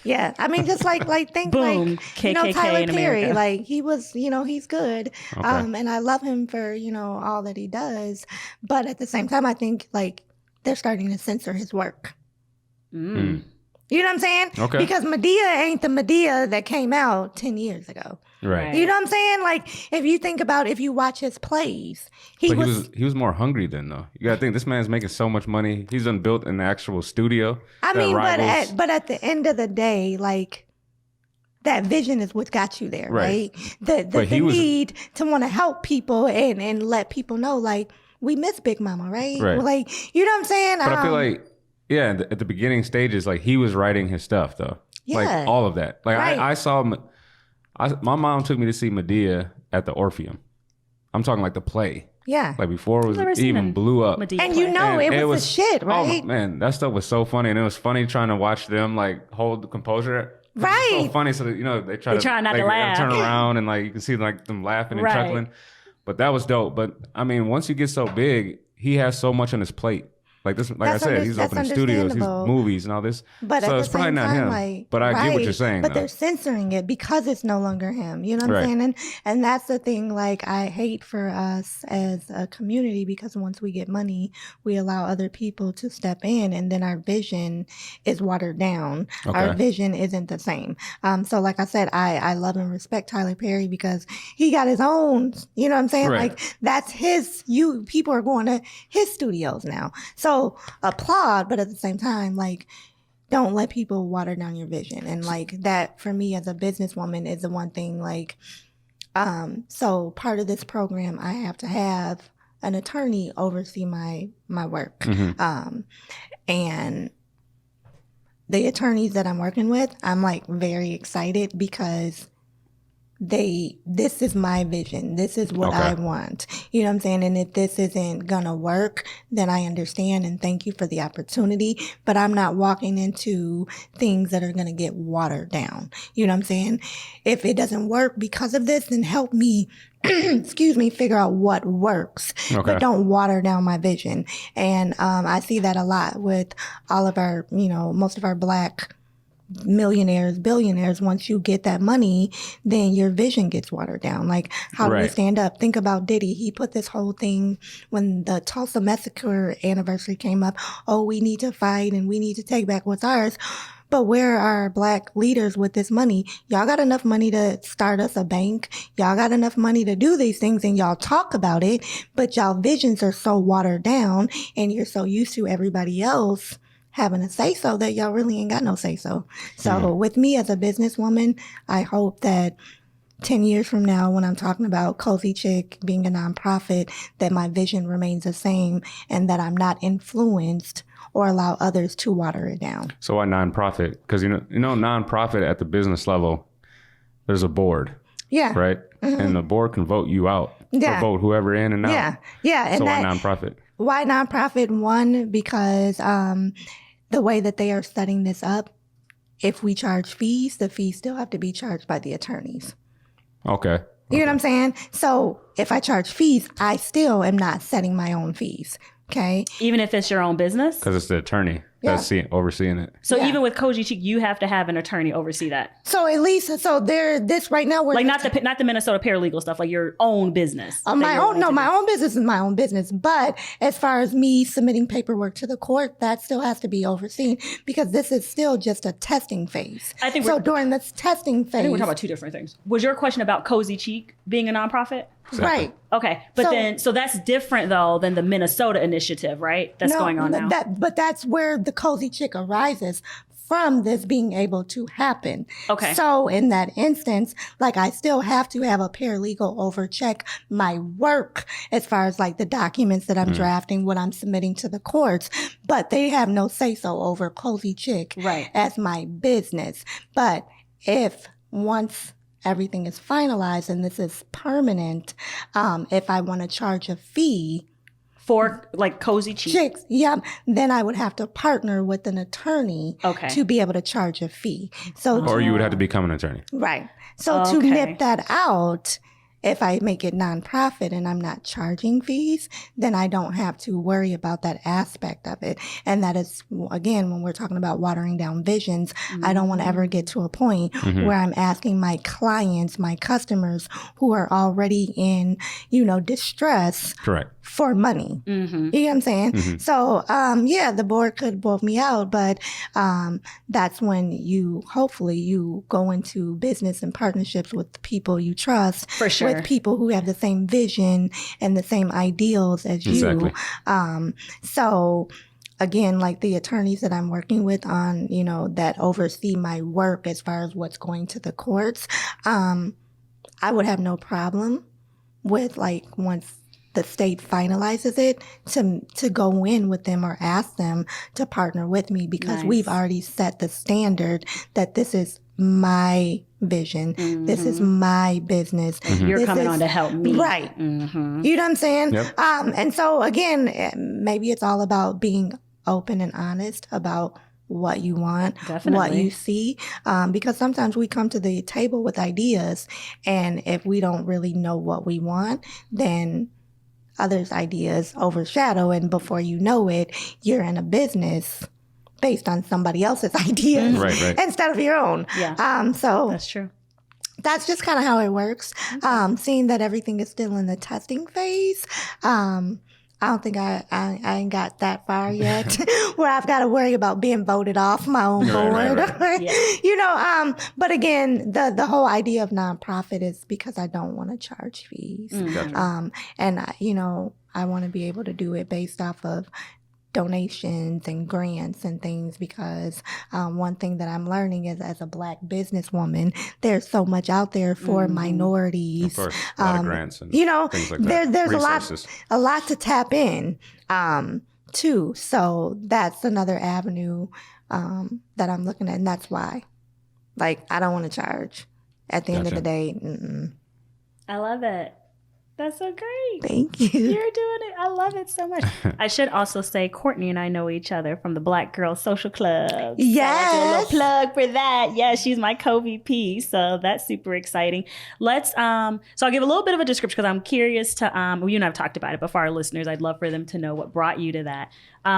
[SPEAKER 3] Yeah, I mean, just like think
[SPEAKER 1] Boom.
[SPEAKER 3] like
[SPEAKER 1] KKK
[SPEAKER 3] you know, Tyler
[SPEAKER 1] in
[SPEAKER 3] Perry,
[SPEAKER 1] America.
[SPEAKER 3] like he was, you know, he's good, and I love him for, you know, all that he does. But at the same time, I think like they're starting to censor his work. You know what I'm saying? Because Medea ain't the Medea that came out 10 years ago.
[SPEAKER 2] Right.
[SPEAKER 3] You know what I'm saying? Like, if you think about, if you watch his plays, he
[SPEAKER 2] was more hungry then, though. You gotta think, this man's making so much money. He's done built an actual studio.
[SPEAKER 3] I mean, but at the end of the day, like, that vision is what got you there, right? The need to want to help people and let people know, like, we miss Big Mama, right? Like, you know what I'm saying?
[SPEAKER 2] But I feel like, yeah, at the beginning stages, like, he was writing his stuff, though.
[SPEAKER 3] Yeah.
[SPEAKER 2] Like, all of that. Like, I saw, my mom took me to see Medea at the Orpheum. I'm talking like the play.
[SPEAKER 3] Yeah.
[SPEAKER 2] Like, before it was even blew up.
[SPEAKER 1] Medea
[SPEAKER 3] and
[SPEAKER 1] play.
[SPEAKER 3] you know, it was the shit, right?
[SPEAKER 2] Oh, man, that stuff was so funny. And it was funny trying to watch them, like, hold the composure.
[SPEAKER 3] Right.
[SPEAKER 2] It's so funny. So that, you know, they try
[SPEAKER 1] not to laugh.
[SPEAKER 2] Turn around and, like, you can see, like, them laughing and chuckling. But that was dope. But, I mean, once you get so big, he has so much on his plate. Like this, like I said, he's opening studios, he's movies and all this.
[SPEAKER 3] But
[SPEAKER 2] so
[SPEAKER 3] at
[SPEAKER 2] it's
[SPEAKER 3] the
[SPEAKER 2] probably
[SPEAKER 3] same
[SPEAKER 2] not
[SPEAKER 3] time,
[SPEAKER 2] him.
[SPEAKER 3] like,
[SPEAKER 2] but I get what you're saying.
[SPEAKER 3] But they're censoring it because it's no longer him. You know what I'm saying? And that's the thing. Like, I hate for us as a community, because once we get money, we allow other people to step in, and then our vision is watered down. Our vision isn't the same. So, like I said, I love and respect Tyler Perry because he got his own. You know what I'm saying? Like, that's his. People are going to his studios now. So applaud, but at the same time, like, don't let people water down your vision. And like that, for me as a businesswoman, is the one thing. Like, so part of this program, I have to have an attorney oversee my work. And the attorneys that I'm working with, I'm like very excited because this is my vision. This is what I want. You know what I'm saying? And if this isn't gonna work, then I understand and thank you for the opportunity, but I'm not walking into things that are gonna get watered down. You know what I'm saying? If it doesn't work because of this, then help me, figure out what works, but don't water down my vision. And, I see that a lot with all of our, you know, most of our Black millionaires, billionaires. Once you get that money, then your vision gets watered down. Like, how do we stand up? Think about Diddy. He put this whole thing when the Tulsa massacre anniversary came up. Oh, we need to fight and we need to take back what's ours. But where are Black leaders with this money? Y'all got enough money to start us a bank. Y'all got enough money to do these things, and y'all talk about it, but y'all visions are so watered down and you're so used to everybody else having a say-so that y'all really ain't got no say-so. So with me as a businesswoman, I hope that 10 years from now, when I'm talking about Cozy Chick being a nonprofit, that my vision remains the same and that I'm not influenced or allow others to water it down.
[SPEAKER 2] So why nonprofit? Because you know, nonprofit at the business level, there's a board. Yeah. Right? And the board can vote you out. Or vote whoever in and out.
[SPEAKER 3] Yeah. And
[SPEAKER 2] so why nonprofit?
[SPEAKER 3] Why nonprofit? One, because the way that they are setting this up, if we charge fees, the fees still have to be charged by the attorneys.
[SPEAKER 2] Okay.
[SPEAKER 3] You know what I'm saying? So if I charge fees, I still am not setting my own fees. Okay.
[SPEAKER 1] Even if it's your own business?
[SPEAKER 2] Because it's the attorney. that's overseeing it.
[SPEAKER 1] So even with Koji Cheek, you have to have an attorney oversee that.
[SPEAKER 3] So at least, this right now, we're
[SPEAKER 1] like not the Minnesota paralegal stuff, like your own business.
[SPEAKER 3] My own business is my own business. But as far as me submitting paperwork to the court, that still has to be overseen because this is still just a testing phase. I think so. During this testing phase,
[SPEAKER 1] I think we're talking about two different things. Was your question about Cozy Cheek being a nonprofit?
[SPEAKER 3] Exactly. Right.
[SPEAKER 1] Okay. But so that's different though than the Minnesota initiative, right? That's going on now.
[SPEAKER 3] But that's where the Cozy Chick arises from this being able to happen.
[SPEAKER 1] Okay.
[SPEAKER 3] So in that instance, like I still have to have a paralegal overcheck my work as far as like the documents that I'm drafting, what I'm submitting to the courts, but they have no say so over Cozy Chick as my business. But if once everything is finalized and this is permanent, if I want to charge a fee
[SPEAKER 1] for like Cozy
[SPEAKER 3] Chicks, then I would have to partner with an attorney to be able to charge a fee. So
[SPEAKER 2] or you would have to become an attorney.
[SPEAKER 3] Right. So to nip that out, if I make it nonprofit and I'm not charging fees, then I don't have to worry about that aspect of it. And that is, again, when we're talking about watering down visions, I don't want to ever get to a point where I'm asking my clients, my customers who are already in, distress.
[SPEAKER 2] Correct.
[SPEAKER 3] For money. You know what I'm saying? So, the board could vote me out, but that's when hopefully you go into business and partnerships with people you trust.
[SPEAKER 1] For sure.
[SPEAKER 3] With people who have the same vision and the same ideals as you. So, again, like the attorneys that I'm working with on, that oversee my work as far as what's going to the courts, I would have no problem with like once the state finalizes it to go in with them or ask them to partner with me because we've already set the standard that this is my vision. This is my business.
[SPEAKER 1] You're coming on to help me.
[SPEAKER 3] Right. You know what I'm saying?
[SPEAKER 2] Yep.
[SPEAKER 3] And so again, maybe it's all about being open and honest about what you want, what you see, because sometimes we come to the table with ideas and if we don't really know what we want, then others' ideas overshadow, and before you know it, you're in a business based on somebody else's ideas instead of your own.
[SPEAKER 1] Yeah.
[SPEAKER 3] So
[SPEAKER 1] that's true.
[SPEAKER 3] That's just kind of how it works. Seeing that everything is still in the testing phase, I don't think I ain't got that far yet where I've got to worry about being voted off my own board. But again, the whole idea of nonprofit is because I don't want to charge fees.
[SPEAKER 2] Gotcha.
[SPEAKER 3] And I want to be able to do it based off of donations and grants and things because one thing that I'm learning is as a Black businesswoman, there's so much out there for minorities.
[SPEAKER 2] Of course, a lot of grants and things like that.
[SPEAKER 3] There's
[SPEAKER 2] Resources.
[SPEAKER 3] a lot to tap in too. So that's another avenue that I'm looking at, and that's why, like, I don't want to charge. At the end of the day,
[SPEAKER 1] I love it. That's so great.
[SPEAKER 3] Thank you.
[SPEAKER 1] You're doing it. I love it so much. I should also say Cortney and I know each other from the Black Girl Social Club.
[SPEAKER 3] Yes.
[SPEAKER 1] So a little plug for that. Yeah, she's my co-VP. So that's super exciting. Let's, so I'll give a little bit of a description because I'm curious to, you and I've talked about it, but for our listeners, I'd love for them to know what brought you to that.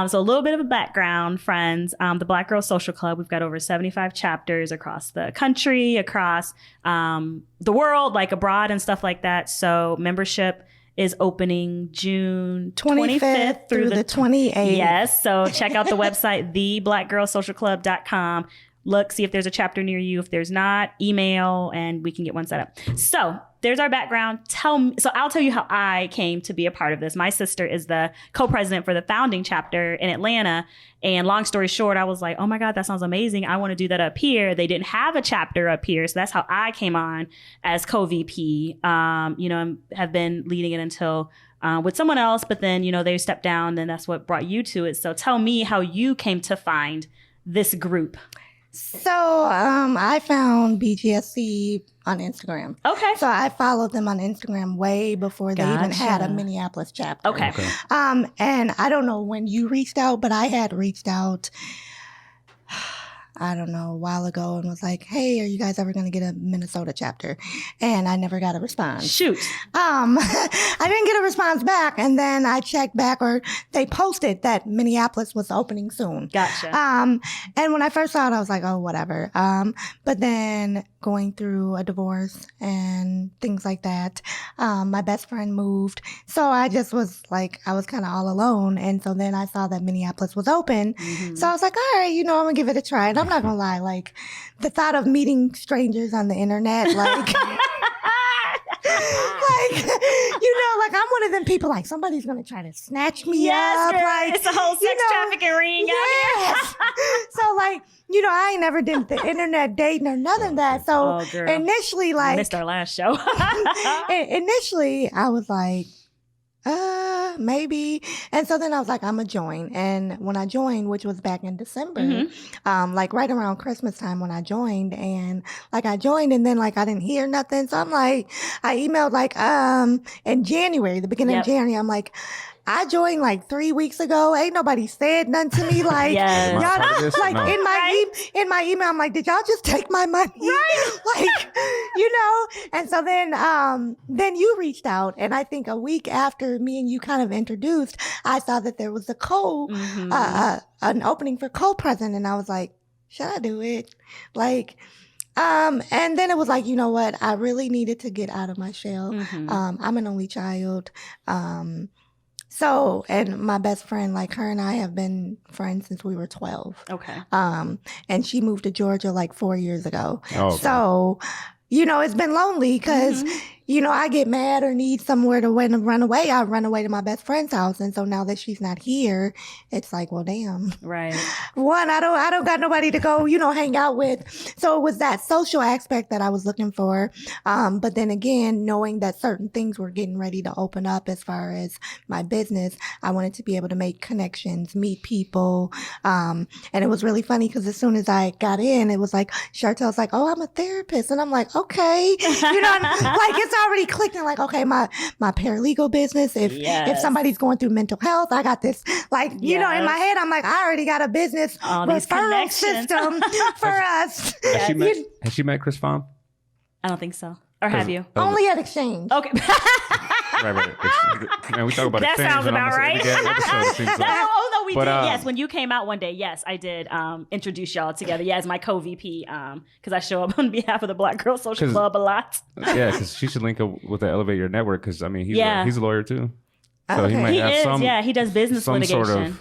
[SPEAKER 1] So a little bit of a background, friends. The Black Girl Social Club, we've got over 75 chapters across the country, across the world, like abroad and stuff like that. So membership is opening June 25th through the
[SPEAKER 3] 28th.
[SPEAKER 1] Yes. So check out the website, theblackgirlsocialclub.com. Look, see if there's a chapter near you. If there's not, email and we can get one set up. So there's our background. So I'll tell you how I came to be a part of this. My sister is the co-president for the founding chapter in Atlanta. And long story short, I was like, oh my God, that sounds amazing. I want to do that up here. They didn't have a chapter up here. So that's how I came on as co-VP, and have been leading it until with someone else. But then, they stepped down and that's what brought you to it. So tell me how you came to find this group.
[SPEAKER 3] So I found BGSC on Instagram.
[SPEAKER 1] Okay.
[SPEAKER 3] So I followed them on Instagram way before they even had a Minneapolis chapter.
[SPEAKER 1] Okay.
[SPEAKER 3] And I don't know when you reached out, but I had reached out. I don't know, a while ago and was like, hey, are you guys ever going to get a Minnesota chapter? And I never got a response.
[SPEAKER 1] Shoot.
[SPEAKER 3] I didn't get a response back. And then I checked back, or they posted that Minneapolis was opening soon.
[SPEAKER 1] Gotcha.
[SPEAKER 3] And when I first saw it, I was like, oh, whatever. But then going through a divorce and things like that, my best friend moved. So I just was like, I was kind of all alone. And so then I saw that Minneapolis was open. Mm-hmm. So I was like, all right, I'm going to give it a try. And I'm not going to lie, like the thought of meeting strangers on the internet, like, like I'm one of them people, like somebody's going to try to snatch me up.
[SPEAKER 1] Girl,
[SPEAKER 3] like
[SPEAKER 1] it's a whole sex trafficking ring out here.
[SPEAKER 3] So like, I ain't never did the internet dating or none of that. So initially, like,
[SPEAKER 1] missed our last show.
[SPEAKER 3] Initially, I was like, maybe. And so then I was like, I'm gonna join. And when I joined, which was back in December, like right around Christmas time when I joined, and like I joined and then like I didn't hear nothing. So I'm like, I emailed like, in January, the beginning of January, I'm like, I joined like 3 weeks ago. Ain't nobody said nothing to me. Like, y'all, like no. in my email, I'm like, did y'all just take my money?
[SPEAKER 1] Right.
[SPEAKER 3] Like, And so then you reached out, and I think a week after me and you kind of introduced, I saw that there was a an opening for co-president, and I was like, should I do it? Like. And then it was like, you know what? I really needed to get out of my shell. I'm an only child. So, and my best friend, like her and I have been friends since we were 12.
[SPEAKER 1] Okay.
[SPEAKER 3] And she moved to Georgia like 4 years ago.
[SPEAKER 2] Oh, okay.
[SPEAKER 3] So, it's been lonely because, I get mad or need somewhere to run away. I run away to my best friend's house. And so now that she's not here, it's like, well, damn.
[SPEAKER 1] Right.
[SPEAKER 3] One, I don't got nobody to go, hang out with. So it was that social aspect that I was looking for. But then again, knowing that certain things were getting ready to open up as far as my business, I wanted to be able to make connections, meet people. And it was really funny because as soon as I got in, it was like, Chartel's like, oh, I'm a therapist. And I'm like, okay. Like it's already clicked and like, okay, my paralegal business. If somebody's going through mental health, I got this. Like, in my head, I'm like, I already got a business referral system for us.
[SPEAKER 2] Has she met Chris Pham?
[SPEAKER 1] I don't think so. Or have you?
[SPEAKER 3] Only at Exchange.
[SPEAKER 1] Okay.
[SPEAKER 2] Right. Man, we talk about
[SPEAKER 1] that
[SPEAKER 2] Exchange
[SPEAKER 1] sounds about right. We
[SPEAKER 2] But,
[SPEAKER 1] did. Yes, when you came out one day, yes, I did introduce y'all together. Yeah, as my co-VP, because I show up on behalf of the Black Girl Social Club a lot.
[SPEAKER 2] Yeah, because she should link up with the Elevate Your Network, because he's a lawyer too. So
[SPEAKER 3] Okay.
[SPEAKER 2] he might have some.
[SPEAKER 1] Yeah, he does business
[SPEAKER 2] some
[SPEAKER 1] litigation.
[SPEAKER 2] sort of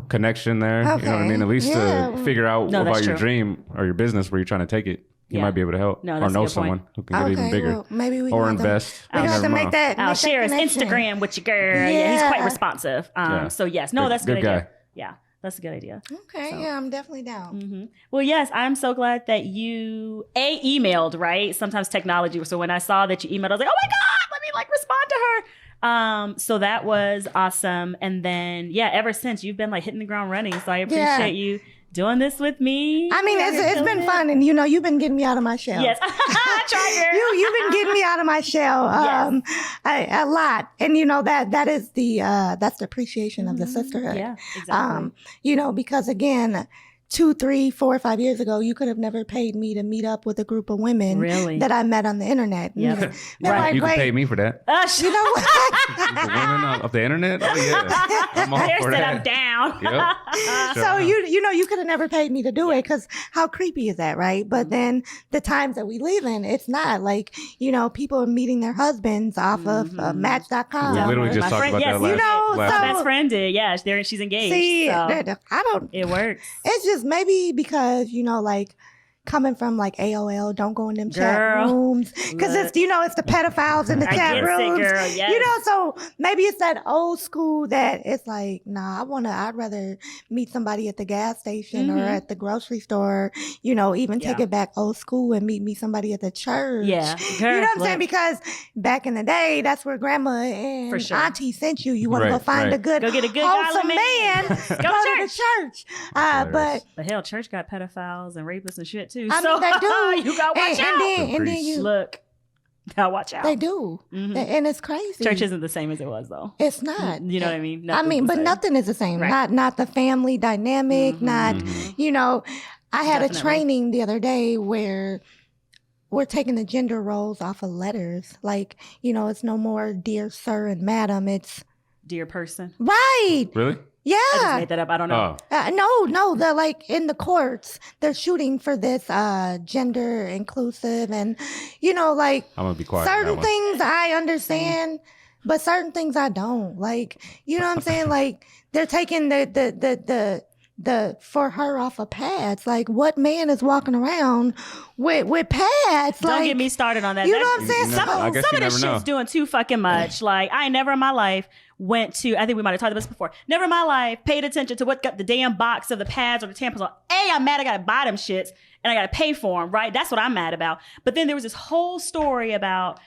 [SPEAKER 2] connection there.
[SPEAKER 3] Okay.
[SPEAKER 2] You know what I mean? At least to figure out about your dream or your business where you're trying to take it. He might be able to help or know someone who can get even bigger.
[SPEAKER 3] Well, maybe we
[SPEAKER 2] or
[SPEAKER 3] have
[SPEAKER 2] invest.
[SPEAKER 3] We have to make that.
[SPEAKER 1] I'll share his
[SPEAKER 3] connection.
[SPEAKER 1] Instagram with your girl. Yeah, he's quite responsive. So yes, that's a good idea.
[SPEAKER 2] Guy.
[SPEAKER 1] Yeah, that's a good idea.
[SPEAKER 3] Okay, yeah, I'm definitely down.
[SPEAKER 1] Well, yes, I'm so glad that you emailed, right? Sometimes technology. So when I saw that you emailed, I was like, oh my God, let me respond to her. So that was awesome. And then, ever since you've been hitting the ground running. So I appreciate you doing this with me.
[SPEAKER 3] I mean, it's been fun. And you've been getting me out of my shell.
[SPEAKER 1] Yes. Try girl.
[SPEAKER 3] You've been getting me out of my shell a lot. And that is that's the appreciation of the sisterhood.
[SPEAKER 1] Yeah, exactly.
[SPEAKER 3] Because again, 2, 3, 4, 5 years ago, you could have never paid me to meet up with a group of women that I met on the internet.
[SPEAKER 1] Yep.
[SPEAKER 2] Right. You can pay me for that.
[SPEAKER 3] You know what?
[SPEAKER 2] For women of the internet? Oh, yeah. I'm all for that.
[SPEAKER 1] I'm down.
[SPEAKER 2] Yep.
[SPEAKER 3] So, you could have never paid me to do it because how creepy is that, right? But then the times that we live in, it's not people are meeting their husbands off of Match.com.
[SPEAKER 2] We literally just talked about that last
[SPEAKER 1] my best friend did. Yeah, she's engaged.
[SPEAKER 3] See,
[SPEAKER 1] so it works.
[SPEAKER 3] It's just maybe because, coming from AOL, don't go in them chat rooms. Because it's the pedophiles in the chat rooms.
[SPEAKER 1] Girl, yes.
[SPEAKER 3] So maybe it's that old school that it's like, nah, I'd rather meet somebody at the gas station or at the grocery store, even take it back old school and meet me somebody at the church.
[SPEAKER 1] Yeah.
[SPEAKER 3] Girl, you know what I'm saying? Because back in the day, that's where grandma and auntie sent you. You want to go find a good,
[SPEAKER 1] go get a good
[SPEAKER 3] wholesome
[SPEAKER 1] man.
[SPEAKER 3] Go to the church. But
[SPEAKER 1] hell, church got pedophiles and rapists and shit too.
[SPEAKER 3] I mean, they do.
[SPEAKER 1] You gotta watch out.
[SPEAKER 3] And then you
[SPEAKER 1] look. Gotta watch out.
[SPEAKER 3] They do. And it's crazy.
[SPEAKER 1] Church isn't the same as it was though.
[SPEAKER 3] It's not.
[SPEAKER 1] You know what I mean?
[SPEAKER 3] But nothing is the same.
[SPEAKER 1] Right.
[SPEAKER 3] Not the family dynamic, not I had
[SPEAKER 1] Definitely.
[SPEAKER 3] a training the other day where we're taking the gender roles off of letters. Like, it's no more dear sir and madam. It's
[SPEAKER 1] Dear person.
[SPEAKER 3] right.
[SPEAKER 2] Really?
[SPEAKER 3] Yeah.
[SPEAKER 1] I just made that up. I don't know.
[SPEAKER 2] Oh.
[SPEAKER 3] No, they're like in the courts, they're shooting for this gender inclusive and, like
[SPEAKER 2] I'm gonna be quiet. on that
[SPEAKER 3] certain
[SPEAKER 2] one.
[SPEAKER 3] things I understand, but certain things I don't. Like, you know what I'm saying? Like they're taking the for her off of pads. Like what man is walking around with pads?
[SPEAKER 1] Don't
[SPEAKER 3] like,
[SPEAKER 1] get me started on that.
[SPEAKER 3] You know what I'm saying?
[SPEAKER 2] You never- I guess
[SPEAKER 1] Some
[SPEAKER 2] you
[SPEAKER 1] of this
[SPEAKER 2] never know.
[SPEAKER 1] shit's doing too fucking much. Like, I never in my life went to, I think we might have talked about this before, never in my life paid attention to what got the damn box of the pads or the tampons on. I'm mad I gotta buy them shits and I gotta pay for them, right? That's what I'm mad about. But then there was this whole story about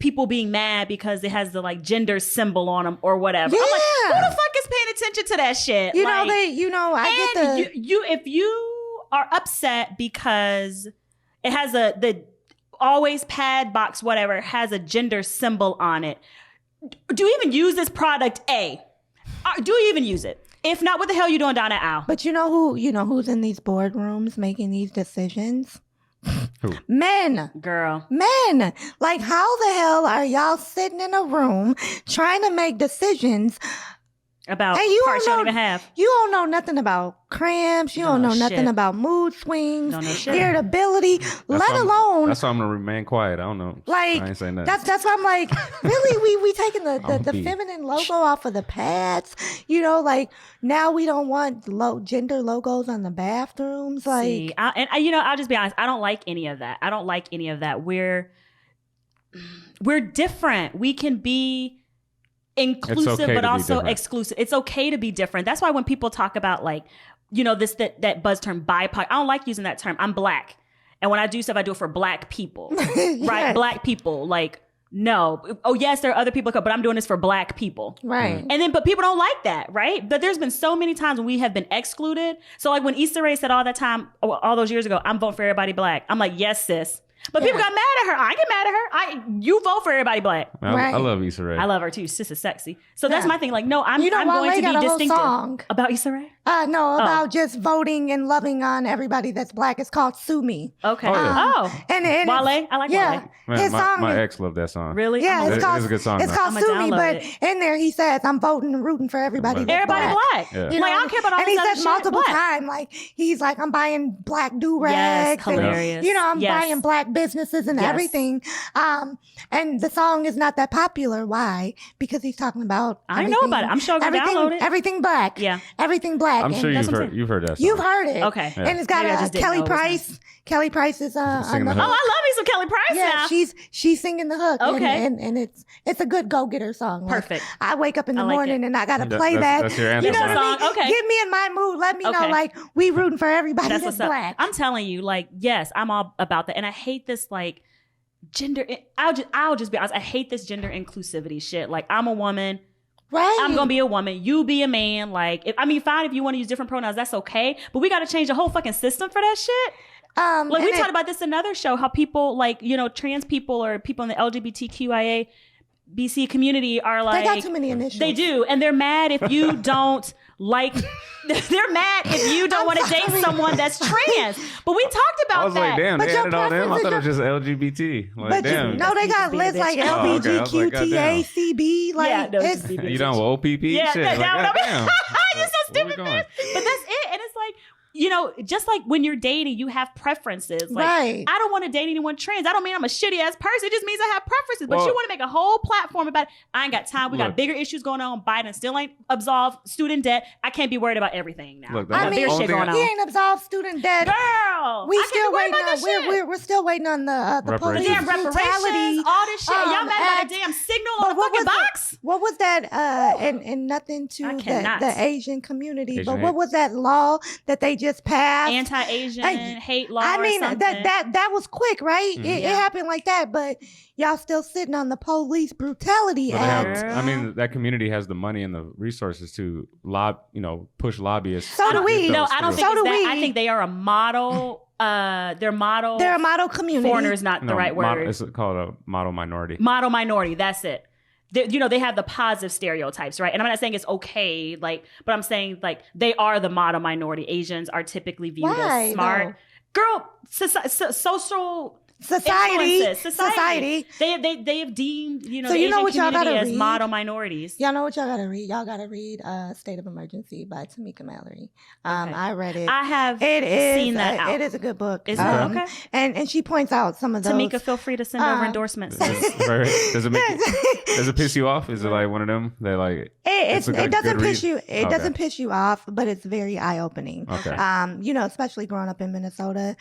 [SPEAKER 1] people being mad because it has the like gender symbol on them or whatever. I'm like,
[SPEAKER 3] Yeah.
[SPEAKER 1] who the fuck is paying attention to that shit?
[SPEAKER 3] You
[SPEAKER 1] Like,
[SPEAKER 3] know, I get the
[SPEAKER 1] you if you are upset because it has the always pad box whatever has a gender symbol on it, do you even use this product? Do you even use it? If not, what the hell are you doing down that aisle?
[SPEAKER 3] But who's in these boardrooms making these decisions?
[SPEAKER 2] Who?
[SPEAKER 3] Men.
[SPEAKER 1] Girl,
[SPEAKER 3] Men. Like, how the hell are y'all sitting in a room trying to make decisions?
[SPEAKER 1] about
[SPEAKER 3] And you
[SPEAKER 1] parts you
[SPEAKER 3] don't
[SPEAKER 1] don't
[SPEAKER 3] know-
[SPEAKER 1] even have.
[SPEAKER 3] You don't know nothing about cramps. You don't know nothing
[SPEAKER 1] shit.
[SPEAKER 3] about mood swings,
[SPEAKER 1] Don't know shit.
[SPEAKER 3] irritability, let
[SPEAKER 2] That's why I'm-
[SPEAKER 3] alone
[SPEAKER 2] That's why I'm gonna remain quiet. I don't know.
[SPEAKER 3] like
[SPEAKER 2] I ain't saying nothing.
[SPEAKER 3] that's why I'm like, really, we taking the
[SPEAKER 2] be-
[SPEAKER 3] feminine logo off of the pads. Like now we don't want gender logos on the bathrooms. Like
[SPEAKER 1] See, I'll just be honest. I don't like any of that. I don't like any of that. We're different. We can be inclusive,
[SPEAKER 2] okay to
[SPEAKER 1] but
[SPEAKER 2] be
[SPEAKER 1] also
[SPEAKER 2] different.
[SPEAKER 1] exclusive. It's okay to be different. That's why when people talk about like, that buzz term BIPOC, I don't like using that term. I'm black. And when I do stuff, I do it for black people, right?
[SPEAKER 3] Yes.
[SPEAKER 1] Black people. Like, no. Oh, yes, there are other people, but I'm doing this for black people.
[SPEAKER 3] right.
[SPEAKER 1] But people don't like that, right? But there's been so many times when we have been excluded. So like when Issa Rae said all that time, all those years ago, I'm voting for everybody black. I'm like, yes, sis. But people
[SPEAKER 3] Yeah.
[SPEAKER 1] got mad at her. I ain't get mad at her. You vote for everybody black.
[SPEAKER 2] I
[SPEAKER 3] Right.
[SPEAKER 2] love Issa Rae.
[SPEAKER 1] I love her too. Sis is sexy. So that's
[SPEAKER 3] Yeah.
[SPEAKER 1] my thing. Like, no, I'm
[SPEAKER 3] Wale
[SPEAKER 1] going to
[SPEAKER 3] got
[SPEAKER 1] be
[SPEAKER 3] a whole
[SPEAKER 1] distinctive.
[SPEAKER 3] song.
[SPEAKER 1] About Issa Rae?
[SPEAKER 3] No, about just voting and loving on everybody that's black. It's called Sue Me.
[SPEAKER 1] Okay.
[SPEAKER 2] Oh, yeah.
[SPEAKER 1] Oh.
[SPEAKER 3] And
[SPEAKER 1] Wale?
[SPEAKER 3] it's-
[SPEAKER 1] I like
[SPEAKER 3] yeah,
[SPEAKER 1] Wale.
[SPEAKER 2] Man,
[SPEAKER 3] his song.
[SPEAKER 2] my ex loved that song.
[SPEAKER 1] Really?
[SPEAKER 3] Yeah,
[SPEAKER 2] It
[SPEAKER 3] it's called
[SPEAKER 2] is a good song,
[SPEAKER 3] It's
[SPEAKER 2] though.
[SPEAKER 3] called
[SPEAKER 1] I'ma
[SPEAKER 3] Sue Me,
[SPEAKER 1] download
[SPEAKER 3] but
[SPEAKER 1] it.
[SPEAKER 3] in there he says, "I'm voting and rooting for everybody." That's
[SPEAKER 1] Everybody black.
[SPEAKER 2] Yeah.
[SPEAKER 3] You
[SPEAKER 1] Like,
[SPEAKER 3] know,
[SPEAKER 1] I don't care about all
[SPEAKER 3] and
[SPEAKER 1] this
[SPEAKER 3] he
[SPEAKER 1] other
[SPEAKER 3] says
[SPEAKER 1] shit.
[SPEAKER 3] multiple
[SPEAKER 1] Black.
[SPEAKER 3] times, like he's like, "I'm buying black do
[SPEAKER 1] Yes,
[SPEAKER 3] rags,
[SPEAKER 1] hilarious.
[SPEAKER 3] and I'm
[SPEAKER 1] Yes.
[SPEAKER 3] buying black businesses and
[SPEAKER 1] Yes.
[SPEAKER 3] everything." And the song is not that popular. Why? Because he's talking about.
[SPEAKER 1] I know about it. I'm sure I'll go
[SPEAKER 3] everything,
[SPEAKER 1] download it.
[SPEAKER 3] Everything black.
[SPEAKER 1] Yeah.
[SPEAKER 3] Everything black.
[SPEAKER 2] I'm
[SPEAKER 3] And
[SPEAKER 2] sure
[SPEAKER 1] that's
[SPEAKER 2] you've
[SPEAKER 1] what I'm
[SPEAKER 2] heard that song.
[SPEAKER 3] you've heard it.
[SPEAKER 1] Okay.
[SPEAKER 2] Yeah.
[SPEAKER 3] And it's got
[SPEAKER 1] Maybe I just didn't
[SPEAKER 3] Kelly
[SPEAKER 1] know it was
[SPEAKER 3] Price. Kelly Price is on
[SPEAKER 2] Singing
[SPEAKER 3] the
[SPEAKER 2] the
[SPEAKER 1] Oh, I
[SPEAKER 2] hook.
[SPEAKER 1] love me some Kelly Price
[SPEAKER 3] yeah,
[SPEAKER 1] now.
[SPEAKER 3] she's singing the hook.
[SPEAKER 1] Okay.
[SPEAKER 3] And it's a good go-getter song. Like,
[SPEAKER 1] Perfect.
[SPEAKER 3] I wake up in the
[SPEAKER 1] I like
[SPEAKER 3] morning
[SPEAKER 1] it.
[SPEAKER 3] and I gotta
[SPEAKER 2] That-
[SPEAKER 3] play
[SPEAKER 2] that's-
[SPEAKER 3] that.
[SPEAKER 2] that's your
[SPEAKER 3] You
[SPEAKER 2] anthem,
[SPEAKER 3] know what I
[SPEAKER 1] right?
[SPEAKER 3] mean?
[SPEAKER 1] Okay.
[SPEAKER 3] Get me in my mood. Let me know,
[SPEAKER 1] Okay.
[SPEAKER 3] like, we rooting for everybody
[SPEAKER 1] That's
[SPEAKER 3] that's
[SPEAKER 1] what's up.
[SPEAKER 3] black.
[SPEAKER 1] I'm telling you, like, yes, I'm all about that. And I hate this, like, gender. I'll just be honest. I hate this gender inclusivity shit. Like, I'm a woman.
[SPEAKER 3] right?
[SPEAKER 1] I'm gonna be a woman. You be a man. Like, fine if you want to use different pronouns, that's okay. But we got to change the whole fucking system for that shit. Like, we talked about this in another show, how people, like, trans people or people in the LGBTQIA BC community are like,
[SPEAKER 3] They got too many initials.
[SPEAKER 1] They do, and they're mad if you don't like. They're mad if you don't
[SPEAKER 3] I'm
[SPEAKER 1] want to date
[SPEAKER 3] sorry.
[SPEAKER 1] someone that's trans. But we talked about
[SPEAKER 2] I was
[SPEAKER 1] that.
[SPEAKER 2] like, damn,
[SPEAKER 3] But
[SPEAKER 2] they
[SPEAKER 3] your
[SPEAKER 2] added all them. I
[SPEAKER 3] preference
[SPEAKER 2] thought it was
[SPEAKER 3] is
[SPEAKER 2] just LGBT. Like,
[SPEAKER 3] But
[SPEAKER 2] damn.
[SPEAKER 3] no, they
[SPEAKER 1] You
[SPEAKER 3] got
[SPEAKER 1] just be a
[SPEAKER 3] lists like
[SPEAKER 1] bitch.
[SPEAKER 2] Oh, okay. I was like,
[SPEAKER 3] LBGQTACB. Like,
[SPEAKER 1] Yeah, no,
[SPEAKER 3] it's,
[SPEAKER 1] just be a
[SPEAKER 2] You
[SPEAKER 1] bitch.
[SPEAKER 2] done with OPP?
[SPEAKER 1] Yeah,
[SPEAKER 2] Shit.
[SPEAKER 1] that-
[SPEAKER 2] Like,
[SPEAKER 1] that-
[SPEAKER 2] goddamn.
[SPEAKER 1] You're so
[SPEAKER 2] Where we
[SPEAKER 1] stupid,
[SPEAKER 2] going?
[SPEAKER 1] man. But that's it. And it's like, just like when you're dating, you have preferences. Like,
[SPEAKER 3] Right.
[SPEAKER 1] I don't want to date anyone trans. I don't mean I'm a shitty ass person. It just means I have preferences. But
[SPEAKER 2] Well-
[SPEAKER 1] you want to make a whole platform about it. I ain't got time. We got
[SPEAKER 2] Look.
[SPEAKER 1] bigger issues going on. Biden still ain't absolved student debt. I can't be worried about everything now.
[SPEAKER 2] Look,
[SPEAKER 1] We got
[SPEAKER 2] the
[SPEAKER 1] bigger
[SPEAKER 2] only
[SPEAKER 1] shit
[SPEAKER 2] thing
[SPEAKER 1] going
[SPEAKER 2] I-
[SPEAKER 3] he
[SPEAKER 1] on.
[SPEAKER 3] ain't absolved student debt.
[SPEAKER 1] Girl,
[SPEAKER 3] We
[SPEAKER 1] I can't
[SPEAKER 3] still
[SPEAKER 1] be worried
[SPEAKER 3] waiting
[SPEAKER 1] about
[SPEAKER 3] on.
[SPEAKER 1] that shit.
[SPEAKER 3] We're still waiting on the police
[SPEAKER 2] Reparations.
[SPEAKER 1] Damn reparations,
[SPEAKER 3] brutality.
[SPEAKER 1] all this shit. Y'all mad about
[SPEAKER 3] act.
[SPEAKER 1] a damn signal
[SPEAKER 3] But
[SPEAKER 1] on a
[SPEAKER 3] what
[SPEAKER 1] fucking
[SPEAKER 3] was it?
[SPEAKER 1] box?
[SPEAKER 3] What was that? And nothing to
[SPEAKER 1] I cannot.
[SPEAKER 3] the Asian community.
[SPEAKER 2] Asian
[SPEAKER 3] but
[SPEAKER 2] hate.
[SPEAKER 3] what was that law that they just passed?
[SPEAKER 1] Anti-Asian hate law
[SPEAKER 3] I mean,
[SPEAKER 1] or something.
[SPEAKER 3] that was quick, right? It
[SPEAKER 1] Yeah.
[SPEAKER 3] happened like that. But y'all still sitting on the police brutality
[SPEAKER 2] But they
[SPEAKER 3] act.
[SPEAKER 2] have, I mean, that community has the money and the resources to push lobbyists.
[SPEAKER 3] So
[SPEAKER 2] to
[SPEAKER 3] do we.
[SPEAKER 2] get
[SPEAKER 1] No,
[SPEAKER 2] those
[SPEAKER 1] I don't
[SPEAKER 2] through.
[SPEAKER 1] think
[SPEAKER 3] So
[SPEAKER 1] it's
[SPEAKER 3] do
[SPEAKER 1] that.
[SPEAKER 3] we.
[SPEAKER 1] I think they are a model. They're model.
[SPEAKER 3] They're a model community.
[SPEAKER 1] Foreigner is not the
[SPEAKER 2] No,
[SPEAKER 1] right
[SPEAKER 2] model-
[SPEAKER 1] word.
[SPEAKER 2] It's called a model minority.
[SPEAKER 1] Model minority. That's it. they have the positive stereotypes, right? And I'm not saying it's okay, like, but I'm saying like they are the model minority. Asians are typically viewed as smart. Girl, social
[SPEAKER 3] Society.
[SPEAKER 1] They have deemed, the
[SPEAKER 3] So you know
[SPEAKER 1] Asian
[SPEAKER 3] what y'all
[SPEAKER 1] community
[SPEAKER 3] gotta
[SPEAKER 1] as
[SPEAKER 3] read?
[SPEAKER 1] model minorities.
[SPEAKER 3] Y'all know what y'all gotta read? Y'all gotta read State of Emergency by Tamika Mallory. I read it.
[SPEAKER 1] I have seen that out.
[SPEAKER 3] It is a good book.
[SPEAKER 1] Is it? Okay.
[SPEAKER 3] And she points out some of those.
[SPEAKER 1] Tamika, feel free to send over endorsements.
[SPEAKER 2] Does it piss you off? Is it like one of them that like
[SPEAKER 3] it doesn't piss you
[SPEAKER 2] Okay.
[SPEAKER 3] doesn't piss you off, but it's very eye opening.
[SPEAKER 2] Okay.
[SPEAKER 3] Especially growing up in Minnesota.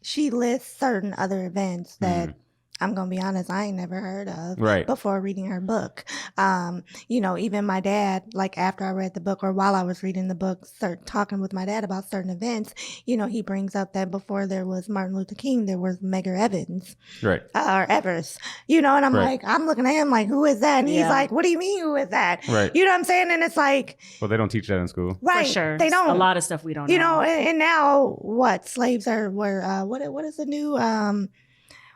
[SPEAKER 3] She lists certain other events that I'm going to be honest, I ain't never heard of before reading her book. Even my dad, like after I read the book or while I was reading the book, talking with my dad about certain events, he brings up that before there was Martin Luther King, there was Medgar Evans.
[SPEAKER 2] Right.
[SPEAKER 3] Or Evers. And I'm like, I'm looking at him like, who is that? And he's like, what do you mean, who is that?
[SPEAKER 2] Right.
[SPEAKER 3] You know what I'm saying? And it's like.
[SPEAKER 2] Well, they don't teach that in school.
[SPEAKER 3] Right.
[SPEAKER 1] For sure.
[SPEAKER 3] They don't.
[SPEAKER 1] A lot of stuff we don't know.
[SPEAKER 3] And now what? Slaves were what is the new,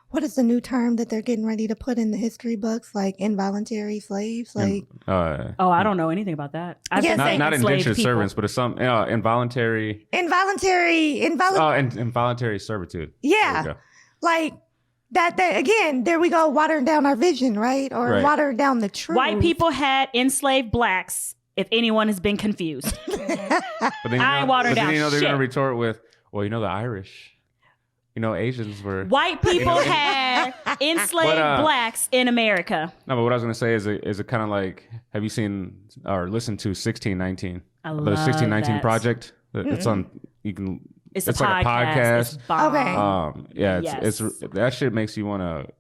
[SPEAKER 3] what is the new term that they're getting ready to put in the history books? Like involuntary slaves? Like
[SPEAKER 1] I don't know anything about that.
[SPEAKER 2] Not indentured servants, but it's some involuntary servitude.
[SPEAKER 3] Yeah. Like that again, there we go, watering down our vision, right? Or watering down the truth.
[SPEAKER 1] White people had enslaved blacks, if anyone has been confused.
[SPEAKER 2] But then
[SPEAKER 1] I ain't watering down
[SPEAKER 2] they're
[SPEAKER 1] shit.
[SPEAKER 2] going to retort with, well, the Irish. Asians were...
[SPEAKER 1] White people had enslaved blacks in America.
[SPEAKER 2] No, but what I was going to say is it kind of like, have you seen or listened to 1619?
[SPEAKER 1] I
[SPEAKER 2] the
[SPEAKER 1] love
[SPEAKER 2] 1619
[SPEAKER 1] that.
[SPEAKER 2] Project? It's on,
[SPEAKER 1] It's
[SPEAKER 2] like
[SPEAKER 1] a podcast. It's bomb.
[SPEAKER 2] It's that shit makes you want to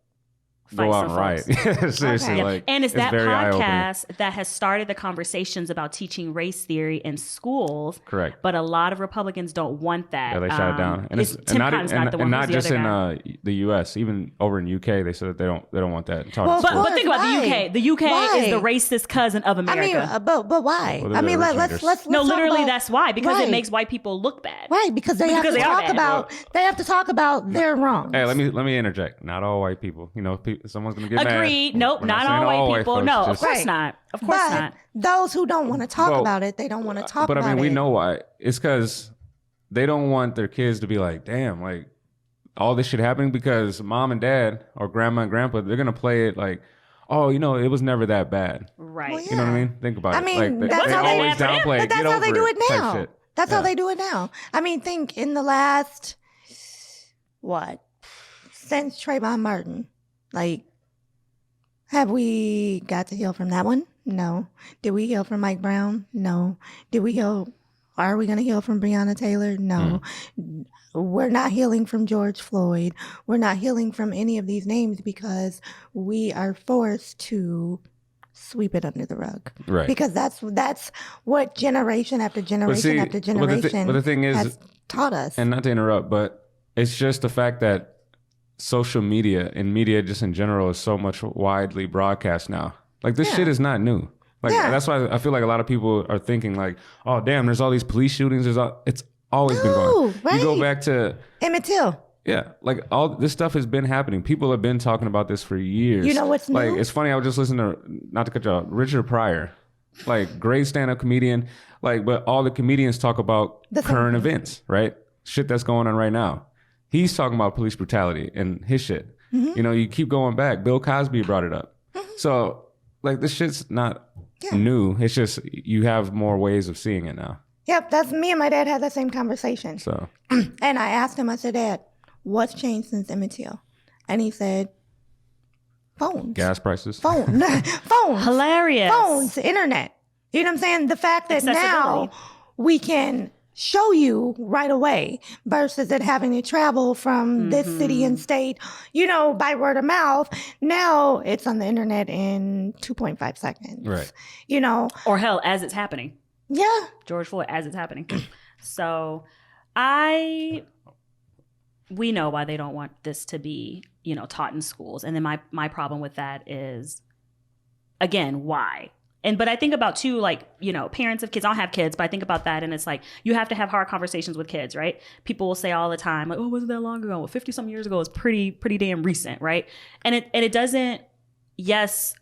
[SPEAKER 1] Fight
[SPEAKER 2] go out
[SPEAKER 1] some
[SPEAKER 2] and
[SPEAKER 1] folks.
[SPEAKER 2] write. Seriously,
[SPEAKER 1] Yeah.
[SPEAKER 2] like,
[SPEAKER 1] and it's that
[SPEAKER 2] very
[SPEAKER 1] podcast that has started the conversations about teaching race theory in schools.
[SPEAKER 2] Correct.
[SPEAKER 1] But a lot of Republicans don't want that.
[SPEAKER 2] Yeah, they shut it down. And it's
[SPEAKER 1] Tim Cotton's not the one.
[SPEAKER 2] not
[SPEAKER 1] who's
[SPEAKER 2] just
[SPEAKER 1] the
[SPEAKER 2] in
[SPEAKER 1] other guy.
[SPEAKER 2] the U.S. Even over in UK, they said that they don't want that taught
[SPEAKER 3] Well,
[SPEAKER 2] in
[SPEAKER 1] But
[SPEAKER 2] school.
[SPEAKER 1] think about the UK. The UK
[SPEAKER 3] Why?
[SPEAKER 1] is the racist cousin of America.
[SPEAKER 3] I mean, but why?
[SPEAKER 2] Well,
[SPEAKER 3] I mean,
[SPEAKER 2] they're the
[SPEAKER 3] let's
[SPEAKER 2] originators.
[SPEAKER 1] no,
[SPEAKER 3] talk
[SPEAKER 1] literally,
[SPEAKER 3] about-
[SPEAKER 1] that's why. Because
[SPEAKER 3] Right.
[SPEAKER 1] it makes white people look bad.
[SPEAKER 3] Right, because they have to
[SPEAKER 1] they are
[SPEAKER 3] talk
[SPEAKER 1] bad.
[SPEAKER 3] about their wrongs.
[SPEAKER 2] Hey, let me interject. Not all white people. Someone's gonna get mad.
[SPEAKER 1] Agreed. Nope,
[SPEAKER 2] We're
[SPEAKER 1] not
[SPEAKER 2] saying
[SPEAKER 1] all white people.
[SPEAKER 2] folks,
[SPEAKER 1] No, of
[SPEAKER 2] just-
[SPEAKER 1] course
[SPEAKER 3] Right.
[SPEAKER 1] not. Of course
[SPEAKER 3] But
[SPEAKER 1] not.
[SPEAKER 3] those who don't want to talk
[SPEAKER 2] Well,
[SPEAKER 3] about it, they don't want to talk
[SPEAKER 2] But
[SPEAKER 3] about it.
[SPEAKER 2] I mean, we know why. It's because they don't want their kids to be like, damn, like all this shit happening because mom and dad or grandma and grandpa, they're gonna play it like, oh, it was never that bad.
[SPEAKER 1] Right.
[SPEAKER 3] Well,
[SPEAKER 2] You know what I mean? Think about
[SPEAKER 3] I
[SPEAKER 2] it.
[SPEAKER 3] mean,
[SPEAKER 2] Like,
[SPEAKER 3] that's
[SPEAKER 2] they
[SPEAKER 3] how they-
[SPEAKER 2] always downplay.
[SPEAKER 3] But that's
[SPEAKER 2] Get
[SPEAKER 3] how they
[SPEAKER 2] over
[SPEAKER 3] do it
[SPEAKER 2] type
[SPEAKER 3] now.
[SPEAKER 2] shit.
[SPEAKER 3] That's how they do it now. I mean, think in the last, since Trayvon Martin, like, have we got to heal from that one? No. Did we heal from Mike Brown? No. Are we going to heal from Breonna Taylor? No. We're not healing from George Floyd. We're not healing from any of these names because we are forced to sweep it under the rug.
[SPEAKER 2] Right.
[SPEAKER 3] Because that's what generation after generation after generation
[SPEAKER 2] but the thing is,
[SPEAKER 3] has taught us.
[SPEAKER 2] and not to interrupt, but it's just the fact that social media and media just in general is so much widely broadcast now. Like this shit is not new. Like that's why I feel like a lot of people are thinking like, oh damn, there's all these police shootings. It's always been going.
[SPEAKER 3] Right.
[SPEAKER 2] You go back to
[SPEAKER 3] Emmett Till.
[SPEAKER 2] Yeah, like all this stuff has been happening. People have been talking about this for years.
[SPEAKER 3] You know what's new?
[SPEAKER 2] Like it's funny. I was just listening to, not to cut you off, Richard Pryor, like great stand-up comedian. Like, but all the comedians talk about current events, right? Shit that's going on right now. He's talking about police brutality and his shit.
[SPEAKER 3] Mm-hmm.
[SPEAKER 2] You keep going back. Bill Cosby brought it up. So like this shit's not new. It's just you have more ways of seeing it now.
[SPEAKER 3] Yep, that's me and my dad had that same conversation.
[SPEAKER 2] So,
[SPEAKER 3] and I asked him, I said, Dad, what's changed since Emmett Till? And he said, phones.
[SPEAKER 2] gas prices.
[SPEAKER 3] Phones.
[SPEAKER 1] Hilarious.
[SPEAKER 3] Phones, internet. You know what I'm saying? The fact that now
[SPEAKER 1] Accessibility.
[SPEAKER 3] we can show you right away versus it having to travel from this city and state, by word of mouth. Now it's on the internet in 2.5 seconds.
[SPEAKER 2] Right.
[SPEAKER 1] Or hell, as it's happening.
[SPEAKER 3] Yeah.
[SPEAKER 1] George Floyd, as it's happening. So we know why they don't want this to be, taught in schools. And then my problem with that is, again, why? But I think about too, like, parents of kids. I don't have kids, but I think about that. And it's like, you have to have hard conversations with kids, right? People will say all the time, like, oh, wasn't that long ago? Well, 50 something years ago is pretty damn recent, right? And it doesn't, yes,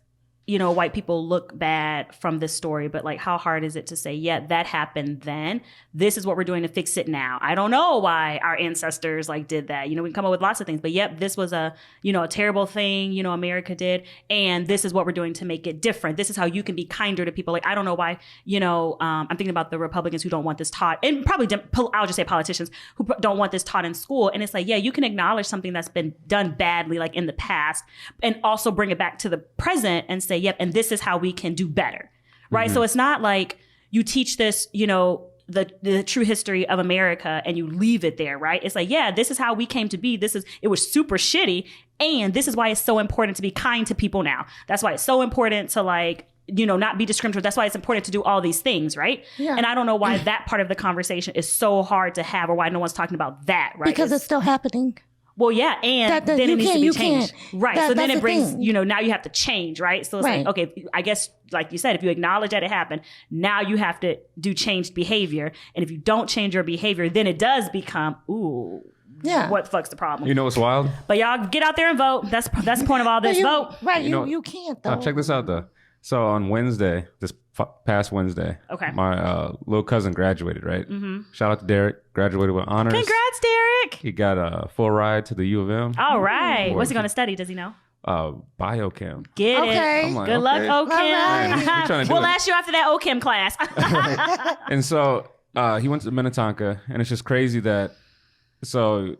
[SPEAKER 1] white people look bad from this story, but like, how hard is it to say, yeah, that happened then. This is what we're doing to fix it now. I don't know why our ancestors like did that. We can come up with lots of things, but yep, this was a terrible thing, America did. And this is what we're doing to make it different. This is how you can be kinder to people. Like, I don't know why, I'm thinking about the Republicans who don't want this taught, and probably, I'll just say politicians who don't want this taught in school. And it's like, yeah, you can acknowledge something that's been done badly, like in the past, and also bring it back to the present and say, yep, and this is how we can do better, right? So it's not like you teach this, the true history of America and you leave it there, right? It's like, yeah, this is how we came to be. It was super shitty. And this is why it's so important to be kind to people now. That's why it's so important to like, not be discriminatory. That's why it's important to do all these things, right? Yeah. And I don't know why that part of the conversation is so hard to have, or why no one's talking about that, right?
[SPEAKER 3] Because it's still happening.
[SPEAKER 1] Well, yeah, and then it needs to be changed. Right. So then it brings, now you have to change, right? So it's like, okay, I guess, like you said, if you acknowledge that it happened, now you have to do changed behavior. And if you don't change your behavior, then it does become, what the fuck's the problem?
[SPEAKER 2] You know what's wild?
[SPEAKER 1] But y'all get out there and vote. That's the point of all this. Vote.
[SPEAKER 3] Right. You can't, though.
[SPEAKER 2] Check this out, though. So on Wednesday, this past Wednesday, my little cousin graduated, right? Mm-hmm. Shout out to Derek, graduated with honors.
[SPEAKER 1] Congrats, Derek.
[SPEAKER 2] He got a full ride to the U of M.
[SPEAKER 1] All right. What's he going to study? Does he know?
[SPEAKER 2] Biochem.
[SPEAKER 1] Get it.
[SPEAKER 2] Like,
[SPEAKER 1] good luck, Ochem.
[SPEAKER 2] Right.
[SPEAKER 1] We'll ask you after that Ochem class.
[SPEAKER 2] And so he went to Minnetonka, and it's just crazy that, so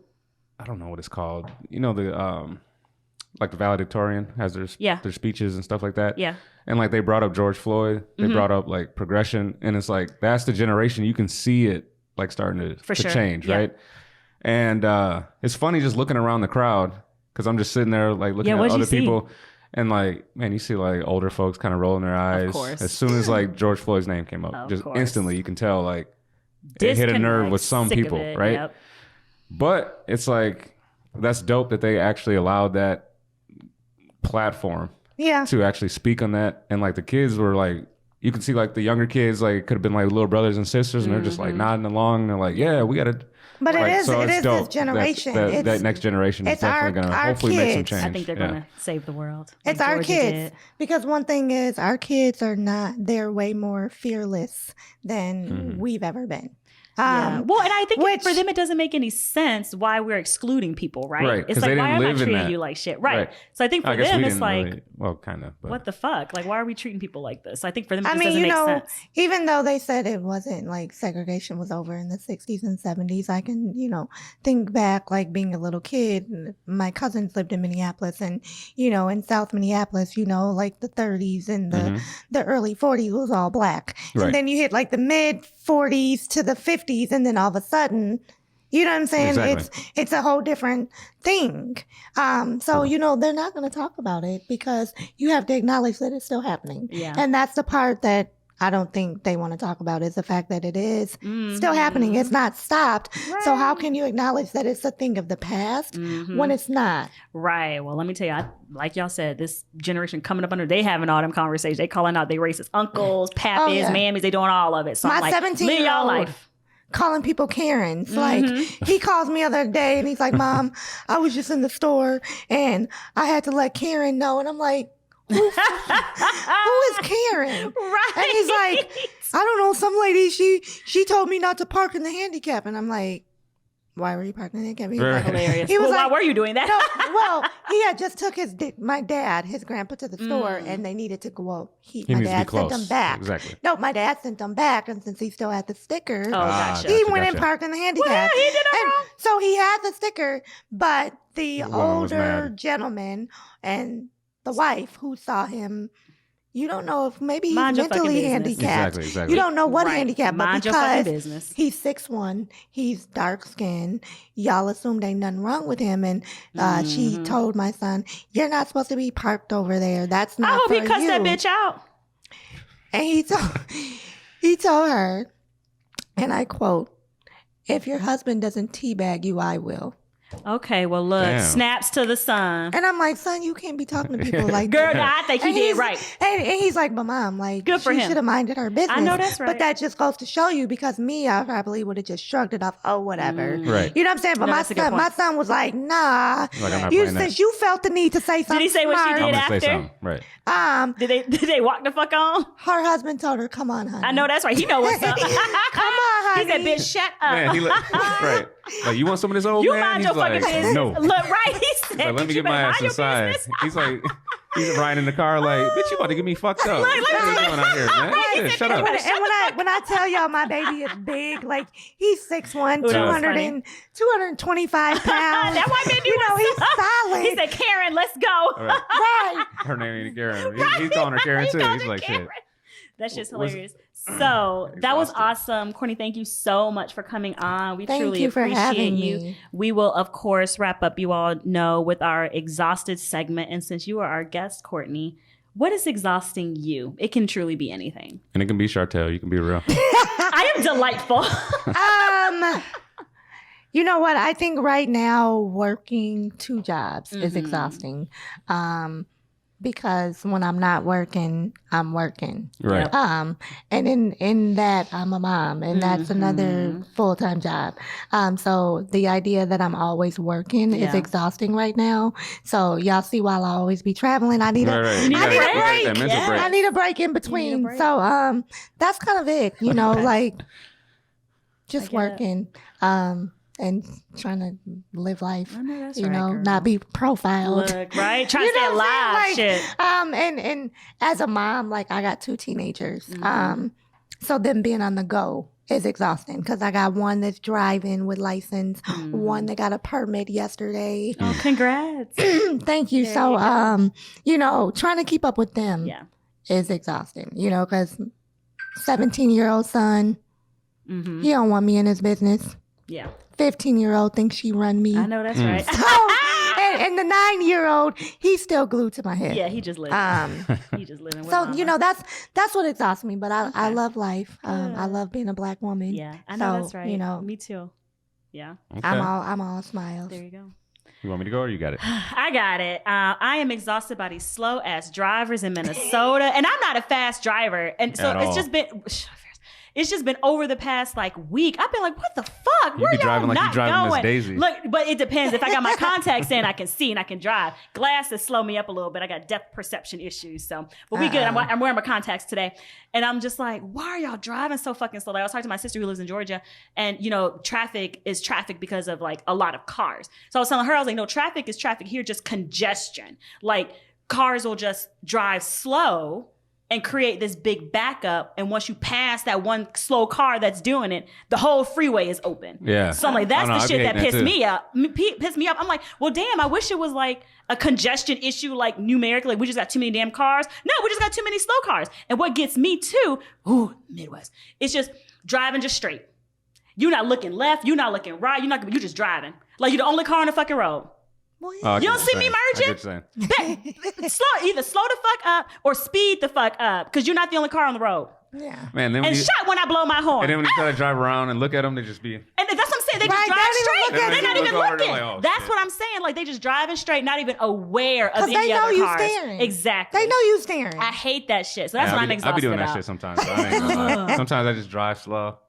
[SPEAKER 2] I don't know what it's called. The like the valedictorian has their speeches and stuff like that. Yeah. And like they brought up George Floyd, they brought up like progression, and it's like that's the generation you can see it like starting to change, right? And it's funny just looking around the crowd because I'm just sitting there like looking at other people, and like, man, you see like older folks kind of rolling their eyes. Of course. As soon as like George Floyd's name came up, just instantly you can tell like it hit a nerve with some people, right? Yep. But it's like that's dope that they actually allowed that platform to actually speak on that. And like the kids were like, you can see like the younger kids like could have been like little brothers and sisters, and they're just like nodding along, and they're like, yeah, we gotta.
[SPEAKER 3] But it is this generation.
[SPEAKER 2] That next generation is definitely going to hopefully make some change.
[SPEAKER 1] I think they're going to save the world.
[SPEAKER 3] It's our kids. Because one thing is, our kids they're way more fearless than we've ever been.
[SPEAKER 1] Well, and I think for them, it doesn't make any sense why we're excluding people, right?
[SPEAKER 2] Right.
[SPEAKER 1] It's like, why am I treating you like shit? Right. So I think for them, it's like, really,
[SPEAKER 2] well, kind of. But.
[SPEAKER 1] What the fuck? Like, why are we treating people like this? So I think for them, it just doesn't make sense.
[SPEAKER 3] Even though they said it wasn't like segregation was over in the 60s and 70s, I can, think back like being a little kid. My cousins lived in Minneapolis, and, in South Minneapolis, like the 30s and the early 40s was all black. Right. And then you hit like the mid 40s to the 50s. And then all of a sudden, you know what I'm saying? Exactly. It's a whole different thing. So, they're not going to talk about it because you have to acknowledge that it's still happening. Yeah. And that's the part that I don't think they want to talk about, is the fact that it is still happening. It's not stopped. Right. So how can you acknowledge that it's a thing of the past when it's not?
[SPEAKER 1] Right. Well, let me tell you, like y'all said, this generation coming up under, they having all them conversations. They calling out their racist uncles, pappies, mammies. They doing all of it. So
[SPEAKER 3] my 17-year-old life. Calling people Karens. Like, he calls me the other day and he's like, Mom, I was just in the store and I had to let Karen know. And I'm like, who is Karen?
[SPEAKER 1] Right.
[SPEAKER 3] And he's like, I don't know, some lady, she told me not to park in the handicap. And I'm like, why were you parking in the handicap? He was like,
[SPEAKER 1] hilarious. He was like, why were you doing that?
[SPEAKER 3] No, well, he had just took my grandpa to the store, and they needed to go out. My dad sent them back.
[SPEAKER 2] Exactly.
[SPEAKER 3] No, my dad sent them back, and since he still had the sticker,
[SPEAKER 1] gotcha.
[SPEAKER 3] He went and parked in the handicap.
[SPEAKER 1] Well, he did it wrong.
[SPEAKER 3] So he had the sticker, but the older gentleman and the wife who saw him, you don't know if maybe he's mentally handicapped.
[SPEAKER 2] Exactly.
[SPEAKER 3] You don't know what handicap, but
[SPEAKER 1] Mind
[SPEAKER 3] because he's 6'1", he's dark skinned, y'all assumed ain't nothing wrong with him. And she told my son, "You're not supposed to be parked over there. That's not for you."
[SPEAKER 1] I hope he cussed that bitch out.
[SPEAKER 3] And he told her, and I quote, "If your husband doesn't teabag you, I will."
[SPEAKER 1] Okay, well, look,
[SPEAKER 2] Damn.
[SPEAKER 1] snaps to the sun.
[SPEAKER 3] And I'm like, son, you can't be talking to people like
[SPEAKER 1] Girl,
[SPEAKER 3] that.
[SPEAKER 1] I think he
[SPEAKER 3] And
[SPEAKER 1] did
[SPEAKER 3] he's-
[SPEAKER 1] right.
[SPEAKER 3] And he's like, but mom, like,
[SPEAKER 1] Good for
[SPEAKER 3] she
[SPEAKER 1] him.
[SPEAKER 3] should have minded her business.
[SPEAKER 1] I know that's right.
[SPEAKER 3] But that just goes to show you, because me, I probably would have just shrugged it off. Oh, whatever.
[SPEAKER 2] Right.
[SPEAKER 3] You know what I'm saying? But
[SPEAKER 1] No,
[SPEAKER 3] my
[SPEAKER 1] that's a good
[SPEAKER 3] son,
[SPEAKER 1] point.
[SPEAKER 3] was like, nah.
[SPEAKER 2] Like, I'm not
[SPEAKER 3] You
[SPEAKER 2] playing that.
[SPEAKER 3] since you felt the need to say something.
[SPEAKER 1] he say what she
[SPEAKER 3] smart,
[SPEAKER 1] did
[SPEAKER 2] I'm gonna
[SPEAKER 1] after?
[SPEAKER 2] say something. Right.
[SPEAKER 1] Did they walk the fuck on?
[SPEAKER 3] Her husband told her, come on, honey.
[SPEAKER 1] I know that's right. He know what's up.
[SPEAKER 3] Come on,
[SPEAKER 1] He
[SPEAKER 3] honey.
[SPEAKER 1] said, bitch, shut up.
[SPEAKER 2] Man, he right. Like, you want some of this old
[SPEAKER 1] You
[SPEAKER 2] man?
[SPEAKER 1] mind
[SPEAKER 2] He's
[SPEAKER 1] your fucking
[SPEAKER 2] like,
[SPEAKER 1] business.
[SPEAKER 2] no.
[SPEAKER 1] Look, right? He said,
[SPEAKER 2] Like, let me
[SPEAKER 1] "You
[SPEAKER 2] get
[SPEAKER 1] better
[SPEAKER 2] my
[SPEAKER 1] mind
[SPEAKER 2] ass
[SPEAKER 1] your
[SPEAKER 2] inside.
[SPEAKER 1] business."
[SPEAKER 2] He's like, he's riding in the car like, bitch, you about to get me fucked up.
[SPEAKER 1] Like,
[SPEAKER 2] What are you doing out here, man? Shit, shut up.
[SPEAKER 3] And when I tell y'all my baby is big, like he's 6'1",
[SPEAKER 1] Ooh, that was
[SPEAKER 3] 225 pounds.
[SPEAKER 1] That white baby
[SPEAKER 3] you know,
[SPEAKER 1] was
[SPEAKER 3] he's solid.
[SPEAKER 1] He said, Karen, let's go.
[SPEAKER 2] All right.
[SPEAKER 3] right.
[SPEAKER 2] Her name ain't Karen. He's calling her Karen too.
[SPEAKER 1] called
[SPEAKER 2] He's
[SPEAKER 1] her
[SPEAKER 2] like,
[SPEAKER 1] Karen.
[SPEAKER 2] shit.
[SPEAKER 1] That's just
[SPEAKER 2] Was-
[SPEAKER 1] hilarious. So that was
[SPEAKER 2] Exhausted.
[SPEAKER 1] awesome. Courtney, thank you so much for coming on. We
[SPEAKER 3] Thank
[SPEAKER 1] truly
[SPEAKER 3] you for
[SPEAKER 1] appreciate
[SPEAKER 3] having
[SPEAKER 1] you.
[SPEAKER 3] me.
[SPEAKER 1] We will, of course, wrap up, you all know, with our exhausted segment. And since you are our guest, Courtney, what is exhausting you? It can truly be anything.
[SPEAKER 2] And it can be Chartel. You can be real.
[SPEAKER 1] I am delightful.
[SPEAKER 3] You know what? I think right now working 2 jobs is exhausting. Because when I'm not working, I'm working.
[SPEAKER 2] Right.
[SPEAKER 3] And in that I'm a mom, and that's another full-time job. So the idea that I'm always working is
[SPEAKER 1] Yeah.
[SPEAKER 3] exhausting right now. So y'all see, while I always be traveling, I need
[SPEAKER 2] Right, right.
[SPEAKER 1] You need
[SPEAKER 2] You
[SPEAKER 1] a
[SPEAKER 2] gotta
[SPEAKER 1] break.
[SPEAKER 2] get that mental
[SPEAKER 1] Yeah.
[SPEAKER 2] break.
[SPEAKER 3] I need a break in between.
[SPEAKER 1] break.
[SPEAKER 3] So that's kind of it, you know, like just
[SPEAKER 1] I get it.
[SPEAKER 3] working and trying to live life.
[SPEAKER 1] I know that's
[SPEAKER 3] You
[SPEAKER 1] right,
[SPEAKER 3] know,
[SPEAKER 1] girl.
[SPEAKER 3] not be profiled.
[SPEAKER 1] Look, right? Trying
[SPEAKER 3] You
[SPEAKER 1] to stay
[SPEAKER 3] know what I'm
[SPEAKER 1] alive.
[SPEAKER 3] saying?
[SPEAKER 1] Shit.
[SPEAKER 3] And as a mom, like I got 2 teenagers.
[SPEAKER 1] Mm-hmm.
[SPEAKER 3] So them being on the go is exhausting, because I got one that's driving with license, one that got a permit yesterday.
[SPEAKER 1] Oh, congrats.
[SPEAKER 3] Thank you.
[SPEAKER 1] There
[SPEAKER 3] So
[SPEAKER 1] you go.
[SPEAKER 3] you know, trying to keep up with them
[SPEAKER 1] Yeah.
[SPEAKER 3] is exhausting, you know, because 17-year-old son,
[SPEAKER 1] Mm-hmm.
[SPEAKER 3] he don't want me in his business.
[SPEAKER 1] Yeah.
[SPEAKER 3] 15-year-old thinks she run me.
[SPEAKER 1] I know that's right.
[SPEAKER 3] And the 9-year-old, he's still glued to my head.
[SPEAKER 1] Yeah, he just living. He just living with
[SPEAKER 3] So
[SPEAKER 1] mama.
[SPEAKER 3] you know, that's what exhausts me. But I love life. I love being a Black woman.
[SPEAKER 1] Yeah, I know
[SPEAKER 3] So,
[SPEAKER 1] that's right.
[SPEAKER 3] You know,
[SPEAKER 1] Me too. Yeah.
[SPEAKER 2] Okay.
[SPEAKER 3] I'm all smiles.
[SPEAKER 1] There you go.
[SPEAKER 2] You want me to go or you got it?
[SPEAKER 1] I got it. I am exhausted by these slow ass drivers in Minnesota, and I'm not a fast driver, and so
[SPEAKER 2] At
[SPEAKER 1] it's
[SPEAKER 2] all.
[SPEAKER 1] just been. It's just been over the past like week. I've been like, what the fuck?
[SPEAKER 2] You
[SPEAKER 1] Where
[SPEAKER 2] be
[SPEAKER 1] y'all
[SPEAKER 2] driving like you
[SPEAKER 1] not
[SPEAKER 2] driving Miss
[SPEAKER 1] going?
[SPEAKER 2] Daisy.
[SPEAKER 1] Look, but it depends. If I got my contacts in, I can see and I can drive. Glasses slow me up a little bit. I got depth perception issues. So, but we good. I'm wearing my contacts today. And I'm just like, why are y'all driving so fucking slow? Like, I was talking to my sister who lives in Georgia, and you know, traffic is traffic because of like a lot of cars. So I was telling her, I was like, no, traffic is traffic here, just congestion. Like cars will just drive slow and create this big backup. And once you pass that one slow car that's doing it, the whole freeway is open.
[SPEAKER 2] Yeah.
[SPEAKER 1] So I'm like, that's
[SPEAKER 2] I know,
[SPEAKER 1] the
[SPEAKER 2] I be
[SPEAKER 1] shit that
[SPEAKER 2] hating that
[SPEAKER 1] pissed
[SPEAKER 2] too.
[SPEAKER 1] me up. Pissed me up. I'm like, well, damn, I wish it was like a congestion issue, like numerically. Like we just got too many damn cars. No, we just got too many slow cars. And what gets me too, Midwest, it's just driving just straight. You're not looking left. You're not looking right. You're just driving. Like you're the only car on the fucking road.
[SPEAKER 3] Well,
[SPEAKER 2] Oh, I
[SPEAKER 3] yeah.
[SPEAKER 2] get
[SPEAKER 1] You don't
[SPEAKER 2] what
[SPEAKER 1] see
[SPEAKER 2] you're
[SPEAKER 1] me
[SPEAKER 2] saying. I get
[SPEAKER 1] merging?
[SPEAKER 2] what you're saying.
[SPEAKER 1] Either slow the fuck up or speed the fuck up, because you're not the only car on the road.
[SPEAKER 3] Yeah.
[SPEAKER 2] Man, then when
[SPEAKER 1] And
[SPEAKER 2] you,
[SPEAKER 1] shut when I blow my horn.
[SPEAKER 2] and then when you try to drive around and look at them, they just be.
[SPEAKER 1] And that's what I'm saying. They
[SPEAKER 3] Right,
[SPEAKER 1] just drive
[SPEAKER 3] they don't even
[SPEAKER 1] straight.
[SPEAKER 3] look at
[SPEAKER 1] They're
[SPEAKER 3] you.
[SPEAKER 1] not even
[SPEAKER 2] Look over, they're
[SPEAKER 1] looking.
[SPEAKER 2] like, oh,
[SPEAKER 1] That's
[SPEAKER 2] shit.
[SPEAKER 1] what I'm saying. Like they just driving straight, not even aware of
[SPEAKER 3] 'Cause
[SPEAKER 1] any
[SPEAKER 3] they know
[SPEAKER 1] other
[SPEAKER 3] you
[SPEAKER 1] cars.
[SPEAKER 3] staring.
[SPEAKER 1] Exactly.
[SPEAKER 3] They know you staring.
[SPEAKER 1] I hate that shit. So that's
[SPEAKER 2] Yeah,
[SPEAKER 1] what
[SPEAKER 2] I
[SPEAKER 1] I'm
[SPEAKER 2] be
[SPEAKER 1] exhausted
[SPEAKER 2] doing
[SPEAKER 1] about.
[SPEAKER 2] that shit sometimes. So I ain't gonna lie. Sometimes I just drive slow.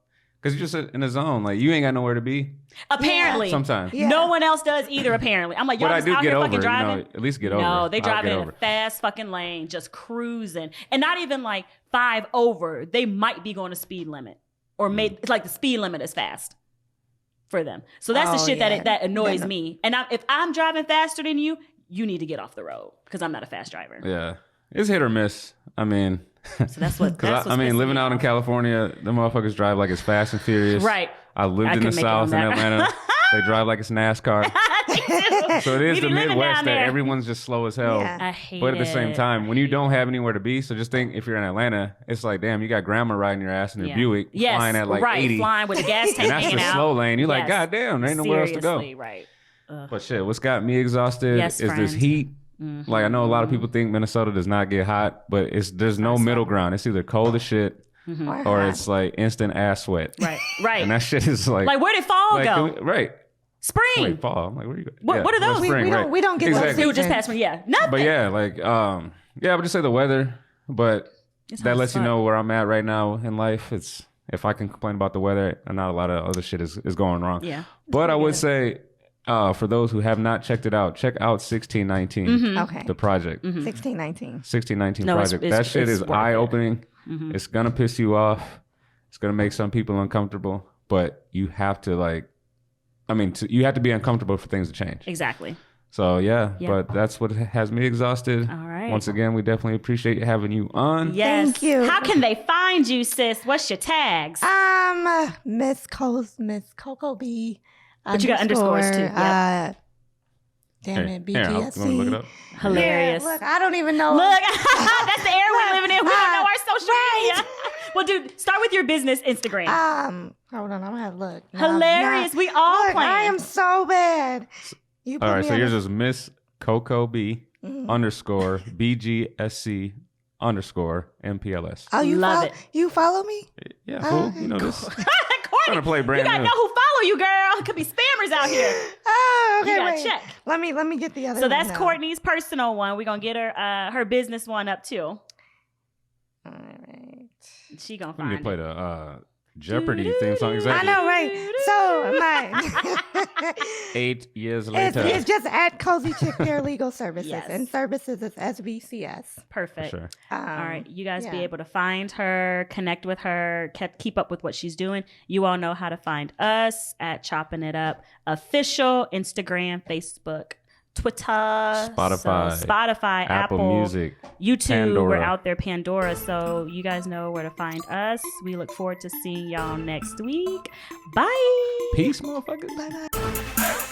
[SPEAKER 2] Because you're just in the zone. Like, you ain't got nowhere to be.
[SPEAKER 1] Apparently.
[SPEAKER 2] Sometimes.
[SPEAKER 3] Yeah.
[SPEAKER 1] No one else does either, apparently. I'm like, y'all
[SPEAKER 2] But I
[SPEAKER 1] just
[SPEAKER 2] do
[SPEAKER 1] out
[SPEAKER 2] get
[SPEAKER 1] here
[SPEAKER 2] over,
[SPEAKER 1] fucking driving.
[SPEAKER 2] you know, at least get over.
[SPEAKER 1] No, they
[SPEAKER 2] I'll
[SPEAKER 1] driving
[SPEAKER 2] get
[SPEAKER 1] in
[SPEAKER 2] over
[SPEAKER 1] a
[SPEAKER 2] it.
[SPEAKER 1] fast fucking lane, just cruising. And not even like 5 over. They might be going to speed limit. Or it's like the speed limit is fast for them. So that's the
[SPEAKER 3] Oh,
[SPEAKER 1] shit
[SPEAKER 3] yeah.
[SPEAKER 1] that annoys
[SPEAKER 3] They know.
[SPEAKER 1] me. And if I'm driving faster than you, you need to get off the road because I'm not a fast driver.
[SPEAKER 2] Yeah. It's hit or miss. I mean,
[SPEAKER 1] So that's what.
[SPEAKER 2] because I mean, living out in California, the motherfuckers drive like it's Fast and Furious.
[SPEAKER 1] Right.
[SPEAKER 2] I lived
[SPEAKER 1] I
[SPEAKER 2] in the
[SPEAKER 1] couldn't make it on
[SPEAKER 2] South in
[SPEAKER 1] that.
[SPEAKER 2] Atlanta. They drive like it's NASCAR. So it is the Midwest that everyone's just slow as hell.
[SPEAKER 3] Yeah.
[SPEAKER 1] I hate
[SPEAKER 2] But at the same
[SPEAKER 1] it.
[SPEAKER 2] time, when you don't have anywhere to be, so just think if you're in Atlanta, it's like, damn, you got grandma riding your ass in a
[SPEAKER 1] Yeah.
[SPEAKER 2] Buick,
[SPEAKER 1] Yes,
[SPEAKER 2] flying at like
[SPEAKER 1] right,
[SPEAKER 2] 80.
[SPEAKER 1] flying with a gas tank
[SPEAKER 2] And that's
[SPEAKER 1] hanging
[SPEAKER 2] the
[SPEAKER 1] out.
[SPEAKER 2] slow lane. You're like,
[SPEAKER 1] Yes.
[SPEAKER 2] God damn, there ain't nowhere else to go.
[SPEAKER 1] Seriously, right.
[SPEAKER 2] But shit, what's got me exhausted
[SPEAKER 1] Yes,
[SPEAKER 2] is this
[SPEAKER 1] friend.
[SPEAKER 2] heat. Like, I know a lot of people think Minnesota does not get hot, but there's no middle ground. It's either cold as shit or
[SPEAKER 3] hot.
[SPEAKER 2] it's like instant ass sweat.
[SPEAKER 1] Right, right.
[SPEAKER 2] And that shit is like
[SPEAKER 1] Like, where did fall
[SPEAKER 2] like,
[SPEAKER 1] go?
[SPEAKER 2] right.
[SPEAKER 1] Spring.
[SPEAKER 2] Wait, fall. I'm like, where you going?
[SPEAKER 1] What are those?
[SPEAKER 2] Spring,
[SPEAKER 3] we don't get those
[SPEAKER 2] exactly.
[SPEAKER 1] It was just past spring. Yeah, nothing.
[SPEAKER 2] But yeah, like, I would just say the weather, but
[SPEAKER 1] It's
[SPEAKER 2] that
[SPEAKER 1] hot
[SPEAKER 2] lets
[SPEAKER 1] as
[SPEAKER 2] you
[SPEAKER 1] fuck.
[SPEAKER 2] know where I'm at right now in life. It's if I can complain about the weather, not a lot of other shit is going wrong.
[SPEAKER 1] Yeah.
[SPEAKER 2] But I would say, for those who have not checked it out, check out 1619,
[SPEAKER 1] Mm-hmm.
[SPEAKER 3] Okay.
[SPEAKER 2] the project.
[SPEAKER 3] 1619.
[SPEAKER 2] 1619
[SPEAKER 1] No, it's-
[SPEAKER 2] project.
[SPEAKER 1] it's-
[SPEAKER 2] That shit
[SPEAKER 1] it's
[SPEAKER 2] is
[SPEAKER 1] worth it.
[SPEAKER 2] eye opening. It's gonna piss you off. It's gonna make some people uncomfortable. But you have to you have to be uncomfortable for things to change.
[SPEAKER 1] Exactly.
[SPEAKER 2] So yeah,
[SPEAKER 1] Yeah.
[SPEAKER 2] but that's what has me exhausted.
[SPEAKER 1] All right.
[SPEAKER 2] Once again, we definitely appreciate having you on.
[SPEAKER 1] Yes.
[SPEAKER 3] Thank you.
[SPEAKER 1] How can they find you, sis? What's your tags?
[SPEAKER 3] Miss Coco B.
[SPEAKER 1] But you got underscores too. Yep.
[SPEAKER 3] Damn
[SPEAKER 2] Here,
[SPEAKER 3] it,
[SPEAKER 2] here, I'm
[SPEAKER 3] BGSC.
[SPEAKER 2] gonna look it up.
[SPEAKER 1] Hilarious.
[SPEAKER 3] Yeah, look, I don't even know.
[SPEAKER 1] Look, that's the era we're living in. We don't know our social
[SPEAKER 3] right.
[SPEAKER 1] media. Well, dude, start with your business Instagram.
[SPEAKER 3] Hold on, I'm gonna have to look. No,
[SPEAKER 1] Hilarious.
[SPEAKER 3] no.
[SPEAKER 1] We all
[SPEAKER 3] Look,
[SPEAKER 1] playing.
[SPEAKER 3] I am so bad. You put
[SPEAKER 2] All right,
[SPEAKER 3] me
[SPEAKER 2] so
[SPEAKER 3] on
[SPEAKER 2] yours
[SPEAKER 3] a-
[SPEAKER 2] is Miss Coco B underscore BGSC underscore MPLS.
[SPEAKER 3] Oh, you
[SPEAKER 1] Love
[SPEAKER 3] follow,
[SPEAKER 1] it.
[SPEAKER 3] You follow me?
[SPEAKER 2] Yeah, fool. You know this.
[SPEAKER 1] Courtney,
[SPEAKER 2] Trying to play brand
[SPEAKER 1] you gotta
[SPEAKER 2] new.
[SPEAKER 1] know who follow you, girl. Could be spammers out here.
[SPEAKER 3] Oh, okay.
[SPEAKER 1] You gotta
[SPEAKER 3] wait.
[SPEAKER 1] check.
[SPEAKER 3] Let me get the other.
[SPEAKER 1] So
[SPEAKER 3] one
[SPEAKER 1] that's
[SPEAKER 3] now.
[SPEAKER 1] Courtney's personal one. We're gonna get her business one up too.
[SPEAKER 3] All right.
[SPEAKER 1] She gonna
[SPEAKER 2] We need
[SPEAKER 1] find
[SPEAKER 2] to play
[SPEAKER 1] it.
[SPEAKER 2] the Jeopardy theme song.
[SPEAKER 3] I
[SPEAKER 2] Exactly.
[SPEAKER 3] know, right? So my
[SPEAKER 2] 8 years
[SPEAKER 3] it's,
[SPEAKER 2] later.
[SPEAKER 3] it's just at Cozy Chick Paralegal Services,
[SPEAKER 1] Yes.
[SPEAKER 3] and services is SBCS.
[SPEAKER 1] Perfect.
[SPEAKER 2] For sure.
[SPEAKER 1] All right, you guys be
[SPEAKER 3] yeah.
[SPEAKER 1] able to find her, connect with her, keep up with what she's doing. You all know how to find us at Chopping It Up Official, Instagram, Facebook, Twitter, Spotify,
[SPEAKER 2] Apple Music,
[SPEAKER 1] YouTube.
[SPEAKER 2] Pandora.
[SPEAKER 1] We're out there, Pandora. So you guys know where to find us. We look forward to seeing y'all next week. Bye.
[SPEAKER 2] Peace, motherfuckers.
[SPEAKER 3] Bye bye.